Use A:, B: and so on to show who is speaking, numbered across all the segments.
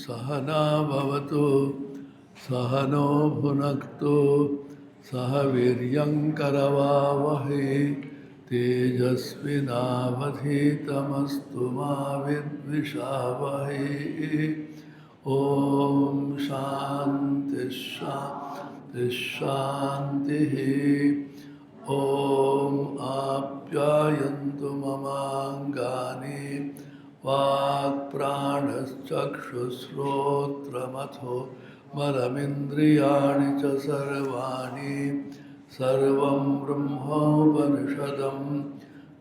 A: सहना भवतु सहनो भुनक्तु सह वीर्यङ्करवावहै तेजस्विनावधीतमस्तु मा विद्विषावहै। ॐ शान्ति शान्ति शान्तिः। ॐ आप्यायन्तु ममाङ्गानि वाक्प्राणश्चक्षुश्रोत्रमथो बलमिन्द्रियाणि च सर्वाणि सर्वं ब्रह्मोपनिषदं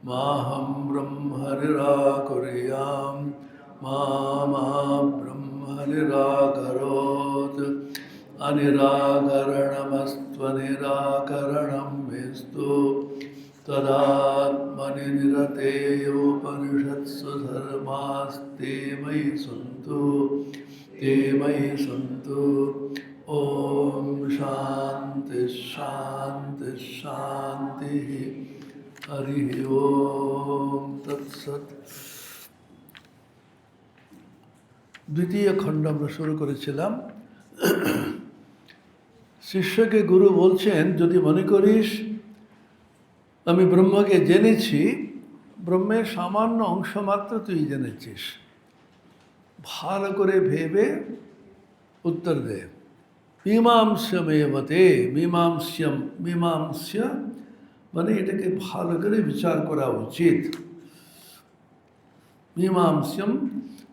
A: माहं ब्रह्म निराकुर्यां मा ब्रह्म निराकरोत्। अनिराकरणमस्त्वनिराकरणं मेस्तु तदात्मनि निरतेयोपनिषत्सु धर्मास्ते मयि सन्तु ते मयि सन्तु। ॐ शान्ति शान्ति शान्तिः। हरिः ओम तत्सत्। द्वितीय खंड আমরা শুরু করেছিলাম। শিষ্যকে গুরু বলছেন, যদি মনে করিস আমি ব্রহ্মকে জেনেছি, ব্রহ্মের সামান্য অংশ মাত্র তুই জেনেছিস। ভালো করে ভেবে উত্তর দে। মীমাংস্যমেবতে, মীমাংস্য মানে এটাকে ভালো করে বিচার করা উচিত। মীমাংস্যম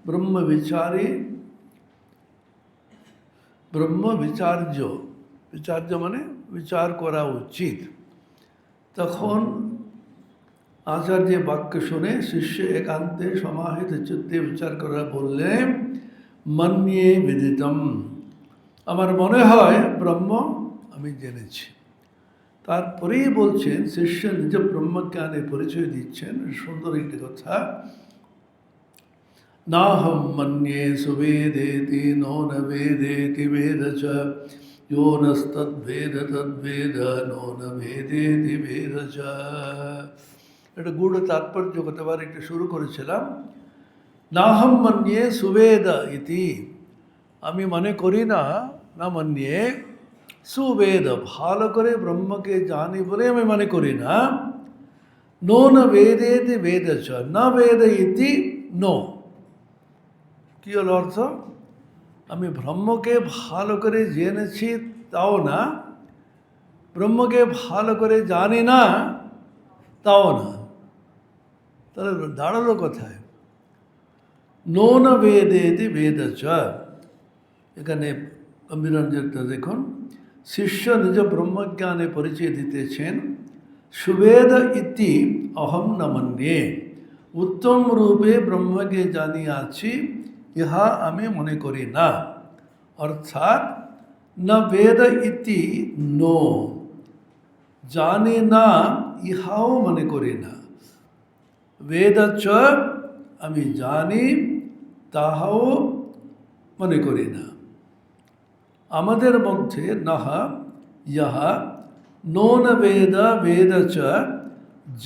A: ব্রহ্ম বিচারে, ব্রহ্ম বিচার্য, বিচার্য মানে বিচার করা উচিত। তখন আচার্যের বাক্য শুনে শিষ্য একান্তে সমাহিত চিত্তে বিচার করা বললেন, মন্যে বিদিতম, আমার মনে হয় ব্রহ্ম আমি জেনেছি। তারপরেই বলছেন, শিষ্য নিজ ব্রহ্মজ্ঞানে পরিচয় দিচ্ছেন। সুন্দর একটি কথা, নাহম মন্যে সুবেদেতি নো ন বেদেতি বেদ চ यो नस्तद्वेद तद्वेद नो न भेदेति भेद च। এটা গূঢ় তাৎপর্য কতবার একটু শুরু করেছিলাম। নাহম মন্যে সুবেদ ইতি, আমি মনে করি না, না মন্যে সুবেদ, ভালো করে ব্রহ্মকে জানি বলে আমি মনে করি না। নো ন বেদেতি বেদ চ, না বেদ ইতি নো। কি হলো অর্থ? আমি ব্রহ্মকে ভালো করে জেনেছি তাও না, ব্রহ্মকে ভালো করে জানি না তাও না। তাহলে দাঁড়ালো কোথায়? নো ন বেদেতি বেদ চ। এখানে গম্ভীরঞ্জনটা দেখুন, শিষ্য নিজ ব্রহ্মজ্ঞানে পরিচয় দিতেছেন। সুবেদ ইতি অহম ন মন্যে, উত্তম রূপে ব্রহ্মকে জানিয়াছি ইহা আমি মনে করি না। অর্থাৎ না বেদ ইতি নো, জানি না ইহাও মনে করি না। বেদ চ, আমি জানি তাহাও মনে করি না। আমাদের মধ্যে নাহা ইহা নো ন বেদ বেদ চ,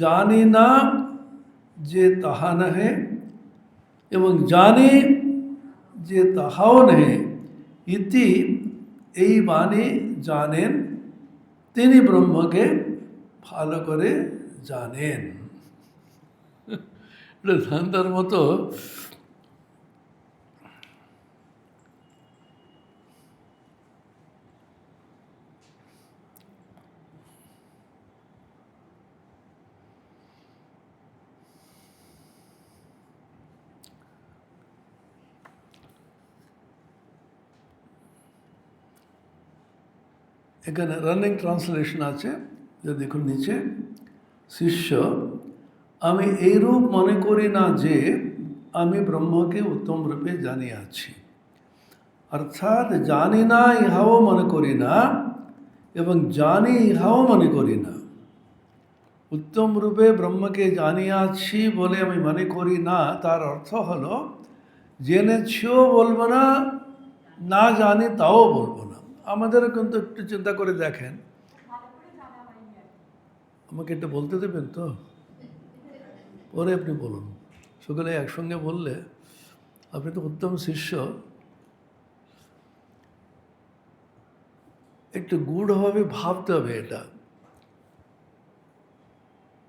A: জানি না যে তাহা নহে এবং জানি যে তাহাও নেই। ইতি এই বাণী জানেন, তিনি ব্রহ্মকে ভালো করে জানেন। এটা ধান্দার মতো। এখানে রানিং ট্রান্সলেশন আছে, যে দেখুন নিচে, শিষ্য আমি এইরূপ মনে করি না যে আমি ব্রহ্মকে উত্তম রূপে জানিয়াছি। অর্থাৎ জানি না ইহাও মনে করি না এবং জানি ইহাও মনে করি না। উত্তম রূপে ব্রহ্মকে জানিয়াছি বলে আমি মনে করি না, তার অর্থ হলো জেনেছিও বলবো না, না জানি তাও বলবো না। আমাদেরও কিন্তু একটু চিন্তা করে দেখেন, আমাকে একটু বলতে দেবেন তো, পরে আপনি বলুন। সকলে একসঙ্গে বললে, আপনি তো উত্তম শিষ্য, একটু গূঢ়ভাবে ভাবতে হবে এটা।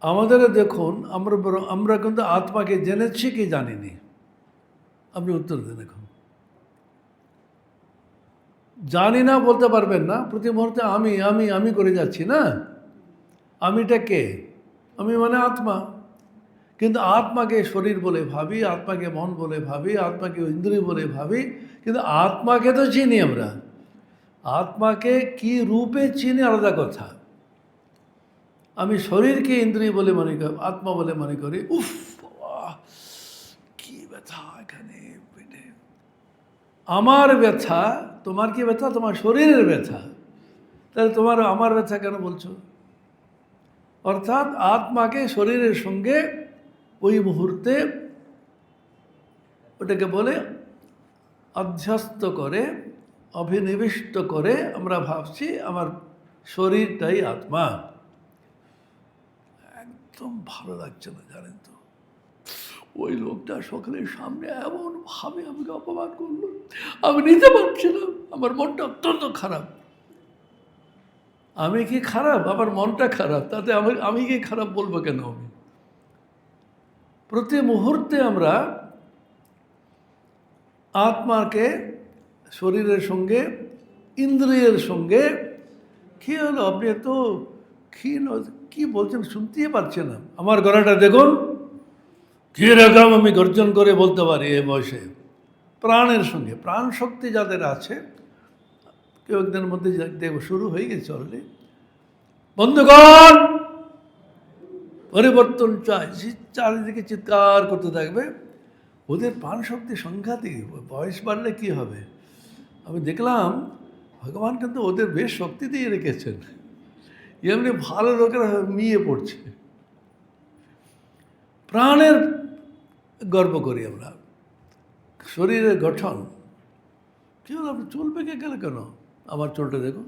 A: আমাদের দেখুন, আমরা কিন্তু আত্মাকে জেনেছি কি জানিনি? আপনি উত্তর দেন এখন। জানি না বলতে পারবেন না। প্রতি মুহূর্তে আমি আমি আমি করে যাচ্ছি না। আমিটা কে? আমি মানে আত্মা। কিন্তু আত্মাকে শরীর বলে ভাবি, আত্মাকে মন বলে ভাবি, আত্মাকে ইন্দ্রিয় বলে ভাবি, কিন্তু আত্মাকে তো চিনি আমরা। আত্মাকে কি রূপে চিনি আলাদা কথা। আমি শরীরকে ইন্দ্রিয় বলে মনে করি, আত্মা বলে মনে করি। উফ বাবা, কি ব্যথা এখানে পেটে। আমার ব্যথা, তোমার কি ব্যথা? তোমার শরীরের ব্যথা। তাহলে তোমার আমার ব্যথা কেন বলছো? অর্থাৎ আত্মাকে শরীরের সঙ্গে ওই মুহূর্তে ওটাকে বলে অধ্যস্ত করে, অভিনিবিষ্ট করে আমরা ভাবছি আমার শরীরটাই আত্মা। একদম ভালো লাগছে না, জানেন তো। ওই লোকটা সকলের সামনে এমনভাবে আমাকে অপমান করলো, আমি নিতে পারছি না। আমার মনটা অত্যন্ত খারাপ। আমি কি খারাপ? আমার মনটা খারাপ, তাতে আমি কি খারাপ বলবো কেন? আমি প্রতি মুহূর্তে আমরা আত্মাকে শরীরের সঙ্গে, ইন্দ্রিয়ের সঙ্গে। কি হলো? আপনি এত কি বলছেন শুনতেই পারছেন না। আমার গলাটা দেখুন কীরকম আমি গর্জন করে বলতে পারি এ বয়সে। প্রাণের সঙ্গে, প্রাণ শক্তি যাদের আছে, কেউ একদিনের মধ্যে দেখবো শুরু হয়ে গেছে অলরেডি। বন্ধুগণ, পরিবর্তন চাই, চারিদিকে চিৎকার করতে থাকবে। ওদের প্রাণ শক্তি সাংঘাতিক। বয়স বাড়লে কি হবে? আমি দেখলাম ভগবান কিন্তু ওদের বেশ শক্তি দিয়ে রেখেছেন। এমনি ভালো লোকেরা মিয়ে পড়ছে। প্রাণের গর্ব করি আমরা, শরীরের গঠন। কি হলো? আপনি চুল পেকে গেলে কেন? আমার চুলটা দেখুন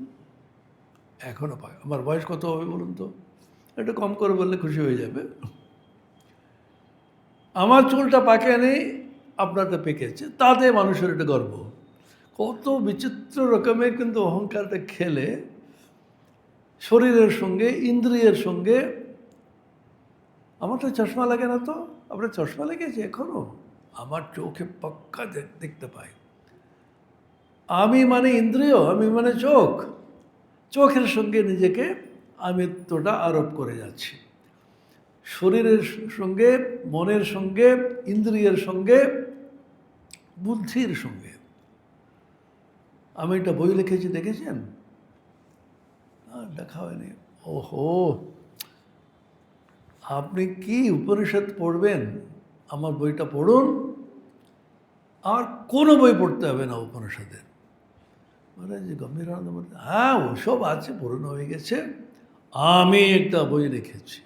A: এখনও পায়। আমার বয়স কত হবে বলুন তো? একটু কম করে বললে খুশি হয়ে যাবে। আমার চুলটা পাকে নেই, আপনারটা পেকেছে, তাতে মানুষের একটা গর্ব। কত বিচিত্র রকমের কিন্তু অহংকারটা খেলে শরীরের সঙ্গে, ইন্দ্রিয়ের সঙ্গে। আমার তো চশমা লাগে না তো। আপনার চশমা লেগেছে এখনো? আমার চোখে পাক্কা দেখতে পাই। আমি মানে ইন্দ্রিয়, আমি মানে চোখ। চোখের সঙ্গে নিজেকে আমিত্বটা আরোপ করে যাচ্ছি। শরীরের সঙ্গে, মনের সঙ্গে, ইন্দ্রিয়ের সঙ্গে, বুদ্ধির সঙ্গে। আমি একটা বই লিখেছি, দেখেছেন? দেখা হয়নি। ওহো, আপনি কি উপনিষদ পড়বেন? আমার বইটা পড়ুন, আর কোনো বই পড়তে হবে না উপনিষদের। মানে যে গম্ভীরানন্দ বলতে, হ্যাঁ ওসব আছে, পুরনো হয়ে গেছে। আমি একটা বই লিখেছি।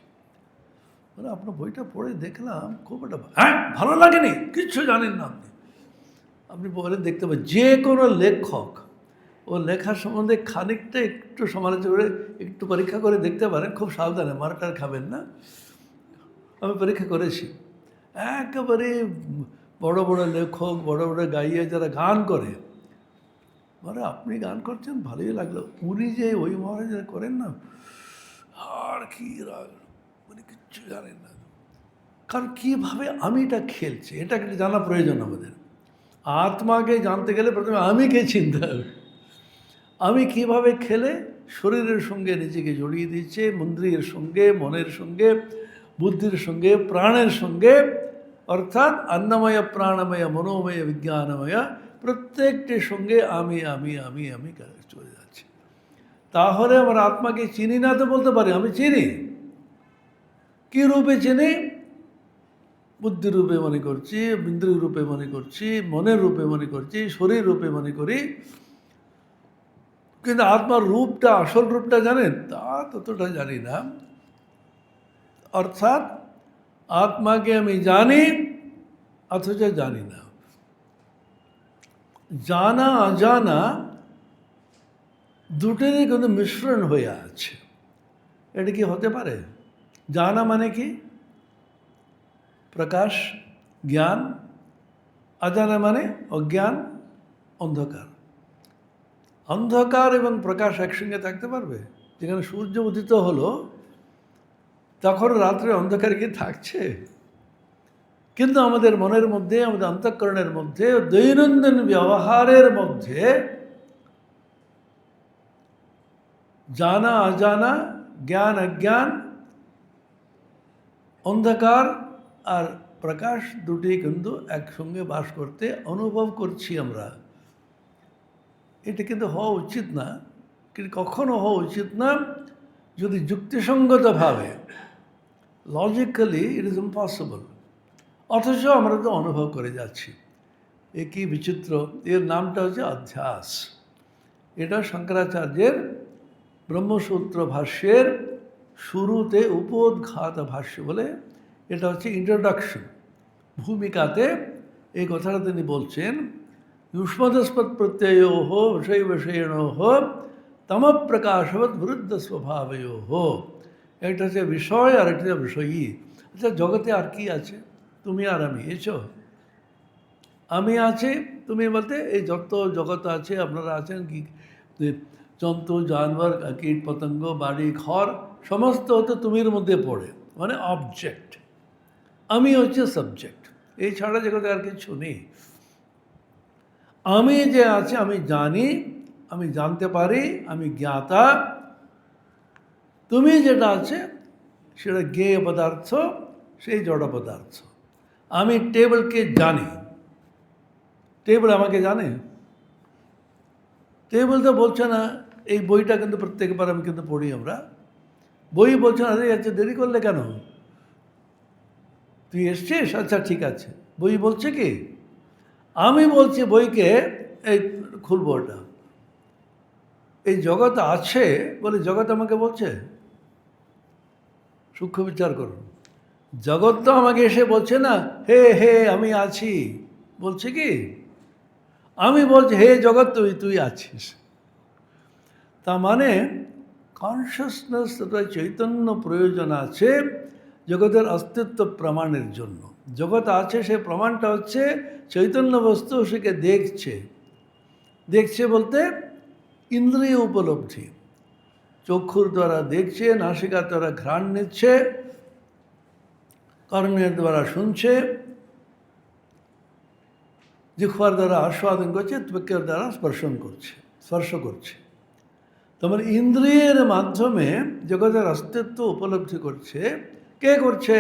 A: মানে আপনার বইটা পড়ে দেখলাম খুব একটা, হ্যাঁ ভালো লাগেনি, কিচ্ছু জানেন না আপনি। আপনি বলে দেখতে পাবেন যে কোনো লেখক ও লেখার সম্বন্ধে খানিকটা একটু সমালোচনা করে, একটু পরীক্ষা করে দেখতে পারেন। খুব সাবধানে, মারটার খাবেন না। আমি পরীক্ষা করেছি। একেবারে বড় বড় লেখক, বড় বড় গাইয়ে যারা গান করে, মানে আপনি গান করছেন ভালোই লাগলো, উনি যে ওই মহারাজা করেন না, আর কি রাগ, মানে কিচ্ছু জানেন না। কারণ কীভাবে আমিটা খেলছে, এটা কিন্তু জানা প্রয়োজন আমাদের। আত্মাকে জানতে গেলে প্রথমে আমিকে চিনতে হবে। আমি কিভাবে খেলে শরীরের সঙ্গে নিজেকে জড়িয়ে দিচ্ছে, ইন্দ্রিয়ের সঙ্গে, মনের সঙ্গে, বুদ্ধির সঙ্গে, প্রাণের সঙ্গে। অর্থাৎ অন্নময়, প্রাণময়, মনোময়, বিজ্ঞানময়, প্রত্যেকটির সঙ্গে আমি আমি আমি আমি চলে যাচ্ছি। তাহলে আমার আত্মাকে চিনি না তো বলতে পারি আমি চিনি। কী রূপে চিনি? বুদ্ধির রূপে মনে করছি, ইন্দ্রিয় রূপে মনে করছি, মনের রূপে মনে করছি, শরীর রূপে মনে করি। কিন্তু আত্মার রূপটা, আসল রূপটা জানেন? তা ততটা জানি না। অর্থাৎ আত্মাকে আমি জানি অথচ জানি না। জানা অজানা দুটোরই কিন্তু মিশ্রণ হয়ে আছে। এটা কি হতে পারে? জানা মানে কি? প্রকাশ, জ্ঞান। অজানা মানে অজ্ঞান, অন্ধকার। অন্ধকার এবং প্রকাশ একসঙ্গে থাকতে পারবে? যেখানে সূর্য উদিত হলো তখন রাত্রে অন্ধকার কি থাকছে? কিন্তু আমাদের মনের মধ্যে, আমাদের অন্তঃকরণের মধ্যে, দৈনন্দিন ব্যবহারের মধ্যে জানা অজানা, জ্ঞান অজ্ঞান, অন্ধকার আর প্রকাশ দুটি কিন্তু একসঙ্গে বাস করতে অনুভব করছি আমরা। এটা কিন্তু হওয়া উচিত না, কিন্তু কখনো হওয়া উচিত না যদি যুক্তিসঙ্গতভাবে, লজিক্যালি ইট ইজ ইম্পসিবল, অথচ আমরা তো অনুভব করে যাচ্ছি। এ কী বিচিত্র! এর নামটা হচ্ছে অধ্যাস। এটা শঙ্করাচার্যের ব্রহ্মসূত্র ভাষ্যের শুরুতে উপোদ্ঘাত ভাষ্য বলে, এটা হচ্ছে ইন্ট্রোডাকশন, ভূমিকাতে এই কথাটা তিনি বলছেন। युष्मदस्पद प्रत्ययोः विषय विषयिणोः तमप्रकाशवत् विरुद्ध स्वभावयोः। একটা হচ্ছে বিষয় আর একটা বিষয়ী। আচ্ছা, জগতে আর কি আছে? তুমি আর আমি, এসো। আমি আছি, তুমি বলতে এই যত জগৎ আছে, আপনারা আছেন, কি জন্তু জানোয়ার কীট পতঙ্গ বাড়ি ঘর সমস্ত তো তুমির মধ্যে পড়ে, মানে অবজেক্ট। আমি হচ্ছে সাবজেক্ট, এই ছাড়া জগতে আর কিছু নেই। আমি যে আছে, আমি জানি, আমি জানতে পারি, আমি জ্ঞাতা। তুমি যেটা আছে সেটা জ্ঞেয় পদার্থ, সেই জড় পদার্থ। আমি টেবিলকে জানি, টেবিল আমাকে জানে? টেবিল তো বলছে না। এই বইটা কিন্তু প্রত্যেকবার আমি কিন্তু পড়ি, আমরা বই বলছে না, আরে আচ্ছা দেরি করলে কেন, তুই এসছিস, আচ্ছা ঠিক আছে। বই বলছে কি? আমি বলছি বইকে, এই খুলবো ওটা, এই জগৎ আছে বলে জগৎ আমাকে বলছে? সূক্ষ্ম বিচার করুন। জগৎ তো আমাকে এসে বলছে না, হে হে আমি আছি, বলছে কি? আমি বলছি হে জগৎ তুই আছিস। তা মানে কনসিয়াসনেস, চৈতন্য প্রয়োজন আছে জগতের অস্তিত্ব প্রমাণের জন্য। জগৎ আছে, সে প্রমাণটা হচ্ছে চৈতন্য বস্তু সেকে দেখছে। দেখছে বলতে ইন্দ্রিয় উপলব্ধি, চক্ষুর দ্বারা দেখছে, নাসিকার দ্বারা ঘ্রাণ নিচ্ছে, কর্ণের দ্বারা শুনছে, জিহ্বার দ্বারা আস্বাদন করছে, ত্বকের দ্বারা স্পর্শ করছে। তোমার ইন্দ্রিয়ের মাধ্যমে জগতের অস্তিত্ব উপলব্ধি করছে। কে করছে?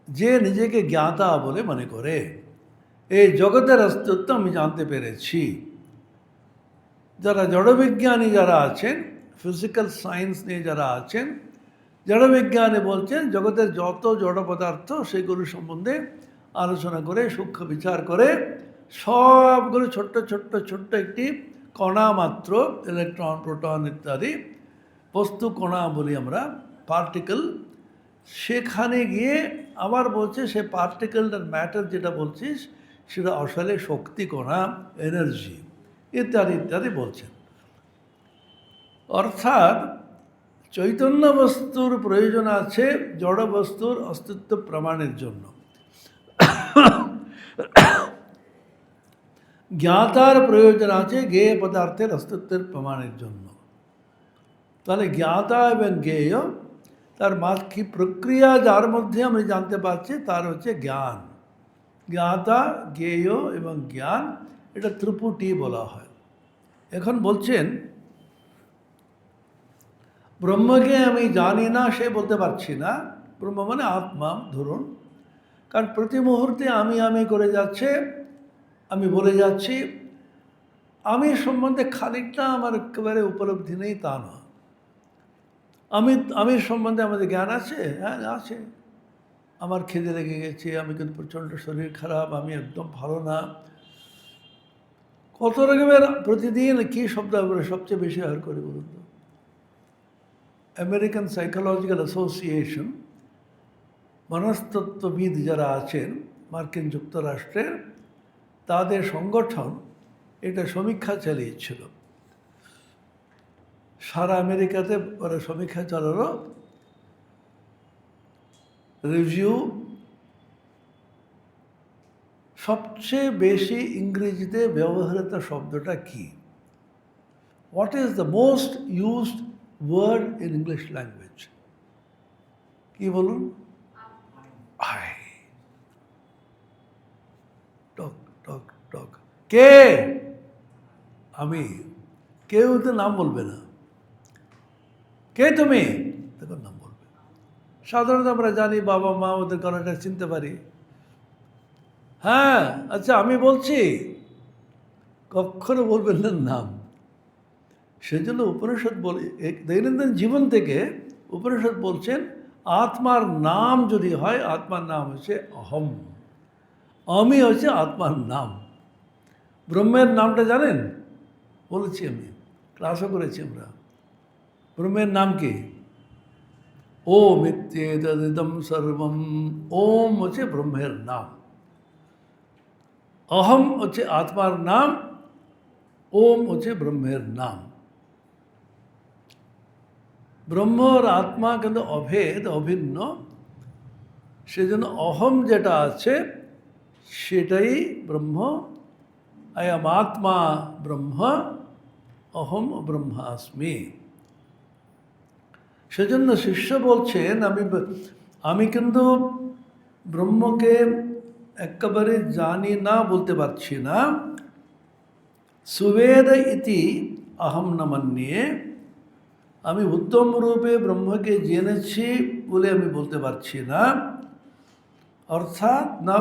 A: যে নিজেকে জ্ঞাতা বলে মনে করে। এই জগতের অস্তিত্ব আমি জানতে পেরেছি। যারা জড়বিজ্ঞানী যারা আছেন, ফিজিক্যাল সায়েন্স নিয়ে যারা আছেন, জড়বিজ্ঞানী বলছেন জগতের যত জড় পদার্থ সেগুলো সম্বন্ধে আলোচনা করে, সূক্ষ্ম বিচার করে, সবগুলো ছোট্ট ছোট্ট ছোট্ট একটি কণা মাত্র, ইলেকট্রন প্রোটন ইত্যাদি বস্তু কণা বলি আমরা, পার্টিকেল। সেখানে গিয়ে আবার বলছে সে পার্টিকেলটার ম্যাটার যেটা বলছিস সেটা আসলে শক্তি কণা, এনার্জি ইত্যাদি ইত্যাদি বলছেন। অর্থাৎ চৈতন্য বস্তুর প্রয়োজন আছে জড় বস্তুর অস্তিত্ব প্রমাণের জন্য। জ্ঞাতার প্রয়োজন আছে জ্ঞেয় পদার্থের অস্তিত্বের প্রমাণের জন্য। তাহলে জ্ঞাতা এবং জ্ঞেয়, তার কি প্রক্রিয়া যার মধ্যে আমি জানতে পারছি তার হচ্ছে জ্ঞান। জ্ঞাতা, জ্ঞেয় এবং জ্ঞান, এটা ত্রিপুটি বলা হয়। এখন বলছেন ব্রহ্মকে আমি জানি না, সে বলতে পারছি না। ব্রহ্ম মানে আত্মা ধরুন, কারণ প্রতি মুহূর্তে আমি করে যাচ্ছে, আমি বলে যাচ্ছি। আমি সম্বন্ধে খানিকটা আমার একেবারে উপলব্ধি নেই তা না। আমি সম্বন্ধে আমাদের জ্ঞান আছে, হ্যাঁ আছে। আমার খিদে লেগে গেছে, আমি কিন্তু প্রচণ্ড শরীর খারাপ, আমি একদম ভালো না। কত রকমের প্রতিদিন কী শব্দ সবচেয়ে বেশি ব্যবহার করি বলুন তো? আমেরিকান সাইকোলজিক্যাল অ্যাসোসিয়েশন, মনস্তত্ত্ববিদ যারা আছেন মার্কিন যুক্তরাষ্ট্রের, তাদের সংগঠন এটা সমীক্ষা চালিয়েছিল। সারা আমেরিকাতে ওরা সমীক্ষা চালালো, রিভিউ সবচেয়ে বেশি ইংরেজিতে ব্যবহৃত শব্দটা কি? What is the most used word in English language? কি বলুন? আই। Talk talk talk. কে? আমি। কেউ তো নাম বলবে না। কে তুমি? তখন নাম বলবে। সাধারণত আমরা জানি বাবা মা, ওদের গলাটা চিনতে পারি। হ্যাঁ, আচ্ছা আমি বলছি, কখনো বলবেন না নাম। সেজন্য উপনিষদ বলে, দৈনন্দিন জীবন থেকে উপনিষদ বলছেন আত্মার নাম যদি হয়, আত্মার নাম হচ্ছে অহম। আমি হচ্ছে আত্মার নাম। ব্রহ্মের নামটা জানেন? বলেছি, আমি ক্লাসও করেছি আমরা। ব্রহ্মের নাম কি? ওম ইত্যেতদিদম সর্বম। ওম হচ্ছে ব্রহ্মের নাম। অহম হচ্ছে আত্মার নাম, ওম হচ্ছে ব্রহ্মের নাম। ব্রহ্ম আর আত্মা কিন্তু অভেদ, অভিন্ন। সেজন্য অহম যেটা আছে সেটাই ব্রহ্ম। আয়াম আত্মা ব্রহ্ম, অহম ব্রহ্মাস্মি। সেজন্য শিষ্য বলছেন আমি কিন্তু ব্রহ্মকে একেবারে জানি না বলতে পারছি না। সুবেদ ইতি অহম ন মন্যে। আমি উত্তম রূপে ব্রহ্মকে জেনেছি বলে আমি বলতে পারছি না। অর্থাৎ না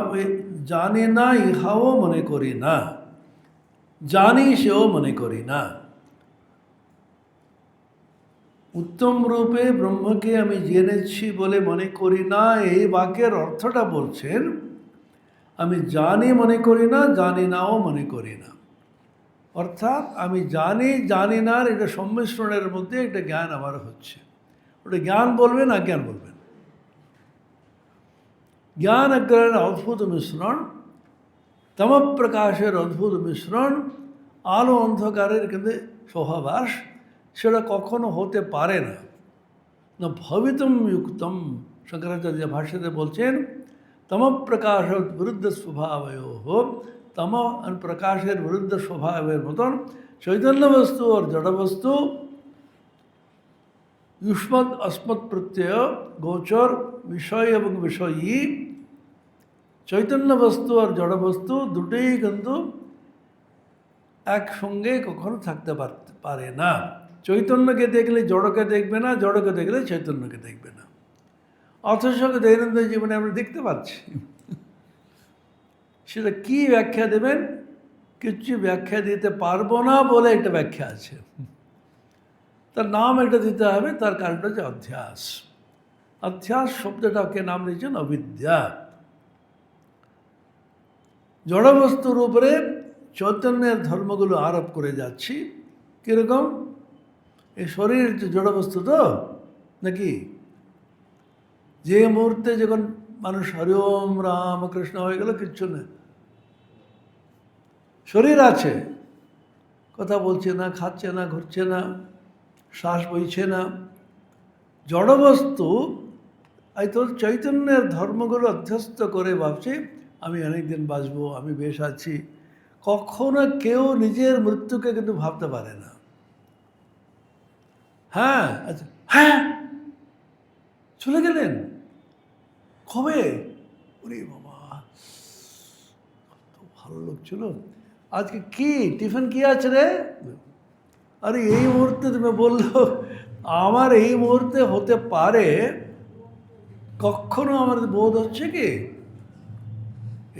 A: জানি না ইহাও মনে করি না, জানি সেও মনে করি না। উত্তম রূপে ব্রহ্মকে আমি জেনেছি বলে মনে করি না, এই বাক্যের অর্থটা বলছেন আমি জানি মনে করি না, জানি নাও মনে করি না। অর্থাৎ আমি জানি, জানি না, এটা সম্মিশ্রণের মধ্যে একটা জ্ঞান আমার হচ্ছে। ওটা জ্ঞান বলবেন, অজ্ঞান বলবেন। জ্ঞান অজ্ঞানের অদ্ভুত মিশ্রণ, তমপ্রকাশের অদ্ভুত মিশ্রণ, আলো অন্ধকারের কিন্তু সহাবাস। সেটা কখনো হতে পারে না। না ভবিতুম যুক্তম। শঙ্করাচার্য ভাষ্যতে বলছেন তমপ্রকাশ বিরুদ্ধ স্বভাবয়ো। তম প্রকাশের বিরুদ্ধ স্বভাবের মতন চৈতন্য বস্তু আর জড় বস্তু युष्मत् अस्मत् प्रत्यय गोचर বিষয় এবং বিষয়ী চৈতন্য বস্তু আর জড় বস্তু দুটোই কিন্তু একসঙ্গে কখনো থাকতে পারে না। চৈতন্যকে দেখলে জড়কে দেখবে না, জড়কে দেখলে চৈতন্যকে দেখবে না। অথচ দৈনন্দিন জীবনে আমরা দেখতে পাচ্ছি। সেটা কি ব্যাখ্যা দেবেন? কিছু ব্যাখ্যা দিতে পারবো না বলে একটা ব্যাখ্যা আছে। তার নাম একটা দিতে হবে, তার কারণটা হচ্ছে অধ্যাস। অধ্যাস শব্দটাকে নাম দিয়েছেন অবিদ্যা। জড়বস্তুর উপরে চৈতন্যের ধর্মগুলো আরোপ করে যাচ্ছি। কীরকম? এই শরীর জড়বস্তু তো নাকি? যে মুহূর্তে যখন মানুষ হরি ওম রাম কৃষ্ণ হয়ে গেল, কিচ্ছু নেই, শরীর আছে, কথা বলছে না, খাচ্ছে না, ঘুরছে না, শ্বাস বইছে না, জড়বস্তু। এই তো চৈতন্যের ধর্মগুলো অধ্যস্ত করে ভাবছি আমি অনেকদিন বাঁচবো, আমি বেশ আছি। কখনো কেউ নিজের মৃত্যুকে কিন্তু ভাবতে পারে না। হ্যাঁ, আচ্ছা, হ্যাঁ, চলে গেলেন কবে? ওরে বাবা, কত ভালো লোক ছিল, আজকে কি টিফিন কি আছে রে? আরে এই মুহূর্তে তুমি বললো আমার এই মুহূর্তে হতে পারে, কখনো আমার বোধ হচ্ছে কি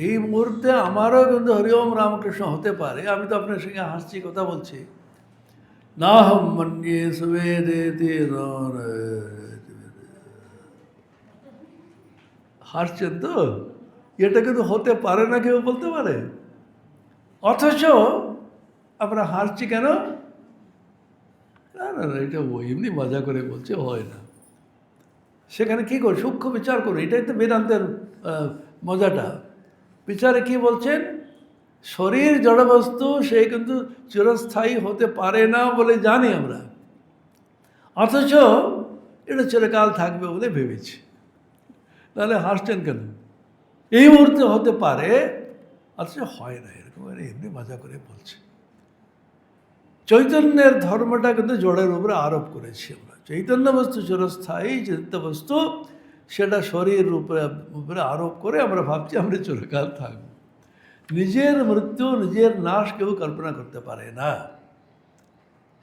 A: এই মুহূর্তে আমারও কিন্তু হরিওম রামকৃষ্ণ হতে পারে। আমি তো আপনার সঙ্গে হাসছি, কথা বলছি। না হম মন্যে সুবেদে, হাসছেন তো? এটা কিন্তু হতে পারে না, কেউ বলতে পারে। অথচ আমরা হাসছি কেন? না না না, এটা এমনি মজা করে বলছে, হয় না। সেখানে কী করি? সূক্ষ্ম বিচার করুন। এটাই তো বেদান্তের মজাটা। বিচারে কি বলছেন? শরীর জড়বস্তু, সে কিন্তু চিরস্থায়ী হতে পারে না বলে জানি আমরা, অথচ এটা চিরকাল থাকবে বলে ভেবেছি। তাহলে হাসছেন কেন? এই মুহূর্তে হতে পারে, আচ্ছা হয় না, এরকম এমনি মজা করে বলছে। চৈতন্যের ধর্মটা কিন্তু জড়ের উপরে আরোপ করেছি আমরা। চৈতন্য বস্তু চিরস্থায়ী, চিত্ত বস্তু সেটা শরীর উপরে আরোপ করে আমরা ভাবছি আমরা চিরকাল থাকব। নিজের মৃত্যু, নিজের নাশ কেউ কল্পনা করতে পারে না।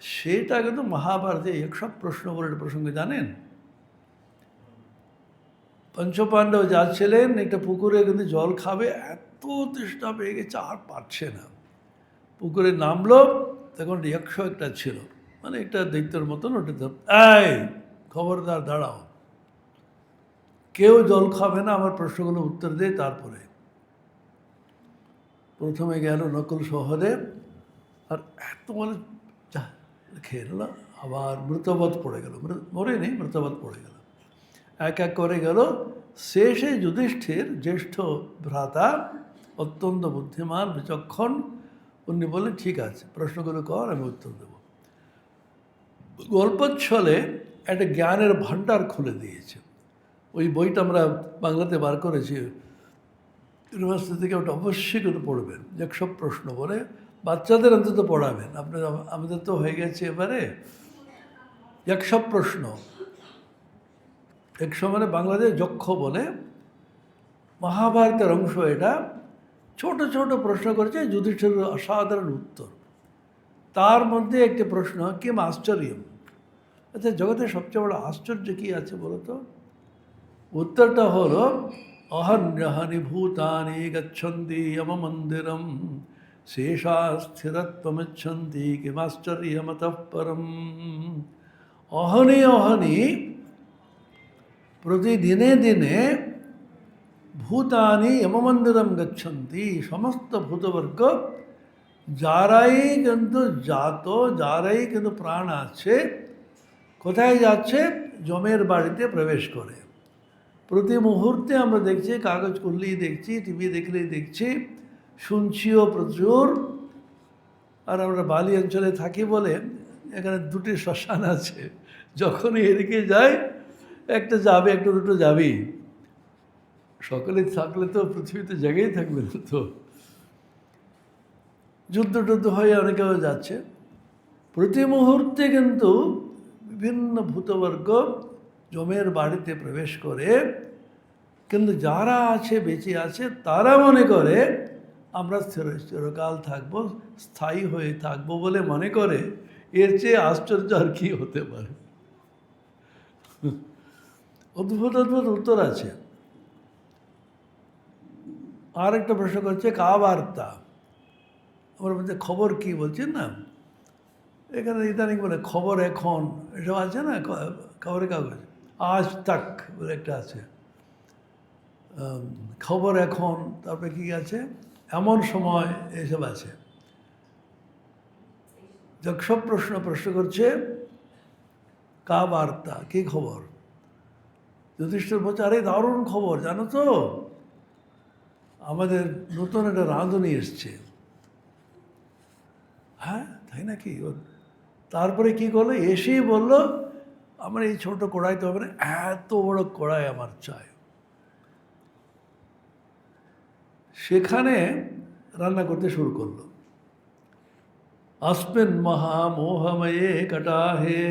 A: সেটা কিন্তু মহাভারতে একসব প্রশ্ন বলে প্রসঙ্গে জানেন। পঞ্চপাণ্ডব যাচ্ছিলেন একটা পুকুরে, কিন্তু জল খাবে, এত তেষ্টা পেয়ে গেছে আর পারছে না। পুকুরে নামলো, তখন একশো একটা ছিল, মানে একটা দৈত্যের মতন, ওটা এই খবরদার দাঁড়াও, কেউ জল খাবে না, আমার প্রশ্নগুলো উত্তর দেয়। তারপরে প্রথমে গেল নকুল সহদেব, আর এত মানে খেয়ে নিল, আবার মৃতবধ পড়ে গেল, মরেনি, মৃতবধ পড়ে গেল। এক এক করে গেল, শেষে যুধিষ্ঠির জ্যেষ্ঠ ভ্রাতা, অত্যন্ত বুদ্ধিমান বিচক্ষণ, উনি বললেন ঠিক আছে, প্রশ্নগুলো কর, আমি উত্তর দেব। গল্পচ্ছলে একটা জ্ঞানের ভাণ্ডার খুলে দিয়েছে। ওই বইটা আমরা বাংলাতে বার করেছি, ইউনিভার্সিটি থেকে, ওটা অবশ্যই কিন্তু পড়বেন। 100 প্রশ্ন বলে বাচ্চাদের অন্তত পড়াবেন। আপনার আমাদের তো হয়ে গেছে এবারে 100 প্রশ্ন। 100 মানে বাংলাদেশ যক্ষ বলে, মহাভারতের অংশ এটা। ছোট ছোট প্রশ্ন করেছে, যুধিষ্ঠিরের অসাধারণ উত্তর। তার মধ্যে একটি প্রশ্ন, কিম আশ্চর্যম, আচ্ছা জগতের সবচেয়ে বড় আশ্চর্য কী আছে বলো তো? উত্তরটা হলো, অহন্যহনি ভূতানি গচ্ছন্তি যম মন্দিরম শেষা স্থিরত্বমিচ্ছন্তি কিমাশ্চর্যমতঃ পরম। অহনি অহনি, প্রতিদিনে দিনে ভূতানি যম মন্দিরম গচ্ছন্তি, সমস্ত ভূতবর্গ যারাই কিন্তু জাত, যারাই কিন্তু প্রাণ আছে, কোথায় যাচ্ছে? যমের বাড়িতে প্রবেশ করে। প্রতি মুহূর্তে আমরা দেখছি, কাগজ খুললেই দেখছি, টিভি দেখলেই দেখছি, শুনছিও প্রচুর। আর আমরা বালি অঞ্চলে থাকি বলে এখানে 2টি শ্মশান আছে। যখনই এদিকে যায়, একটা যাবে, একটা দুটো যাবেই। সকলে থাকলে তো পৃথিবীতে জায়গায় থাকবে না তো। যুদ্ধ টুদ্ধ হয়ে অনেকেও যাচ্ছে। প্রতি মুহূর্তে কিন্তু বিভিন্ন ভূতবর্গ যমের বাড়িতে প্রবেশ করে, কিন্তু যারা আছে, বেঁচে আছে, তারা মনে করে আমরা চিরকাল থাকবো, স্থায়ী হয়ে থাকবো বলে মনে করে। এর চেয়ে আশ্চর্য আর কি হতে পারে? অদ্ভুত অদ্ভুত উত্তর আছে। আর একটা প্রশ্ন করছে, কা বার্তা, আমার বলছে খবর কি বলছেন না, এখানে ইদানিং বলে খবর এখন, এসব আছে না খবরের কাগজ, আজ তাক বলে একটা আছে, খবর এখন, তারপরে কী আছে, এমন সময়, এসব আছে। সব প্রশ্ন করছে, কা বার্তা, কী খবর? যুধিষ্ঠির বলছে, আরে দারুণ খবর, জানো তো আমাদের নতুন একটা রাঁধুনি এসছে। হ্যাঁ তাই নাকি? তারপরে কি করলো, এসেই বললো, আমার এই ছোট কড়াইতে হবে না, এত বড় কড়াই আমার চাই। সেখানে রান্না করতে শুরু করলো। अस्मिन् মহামোহময়ে কটাহে,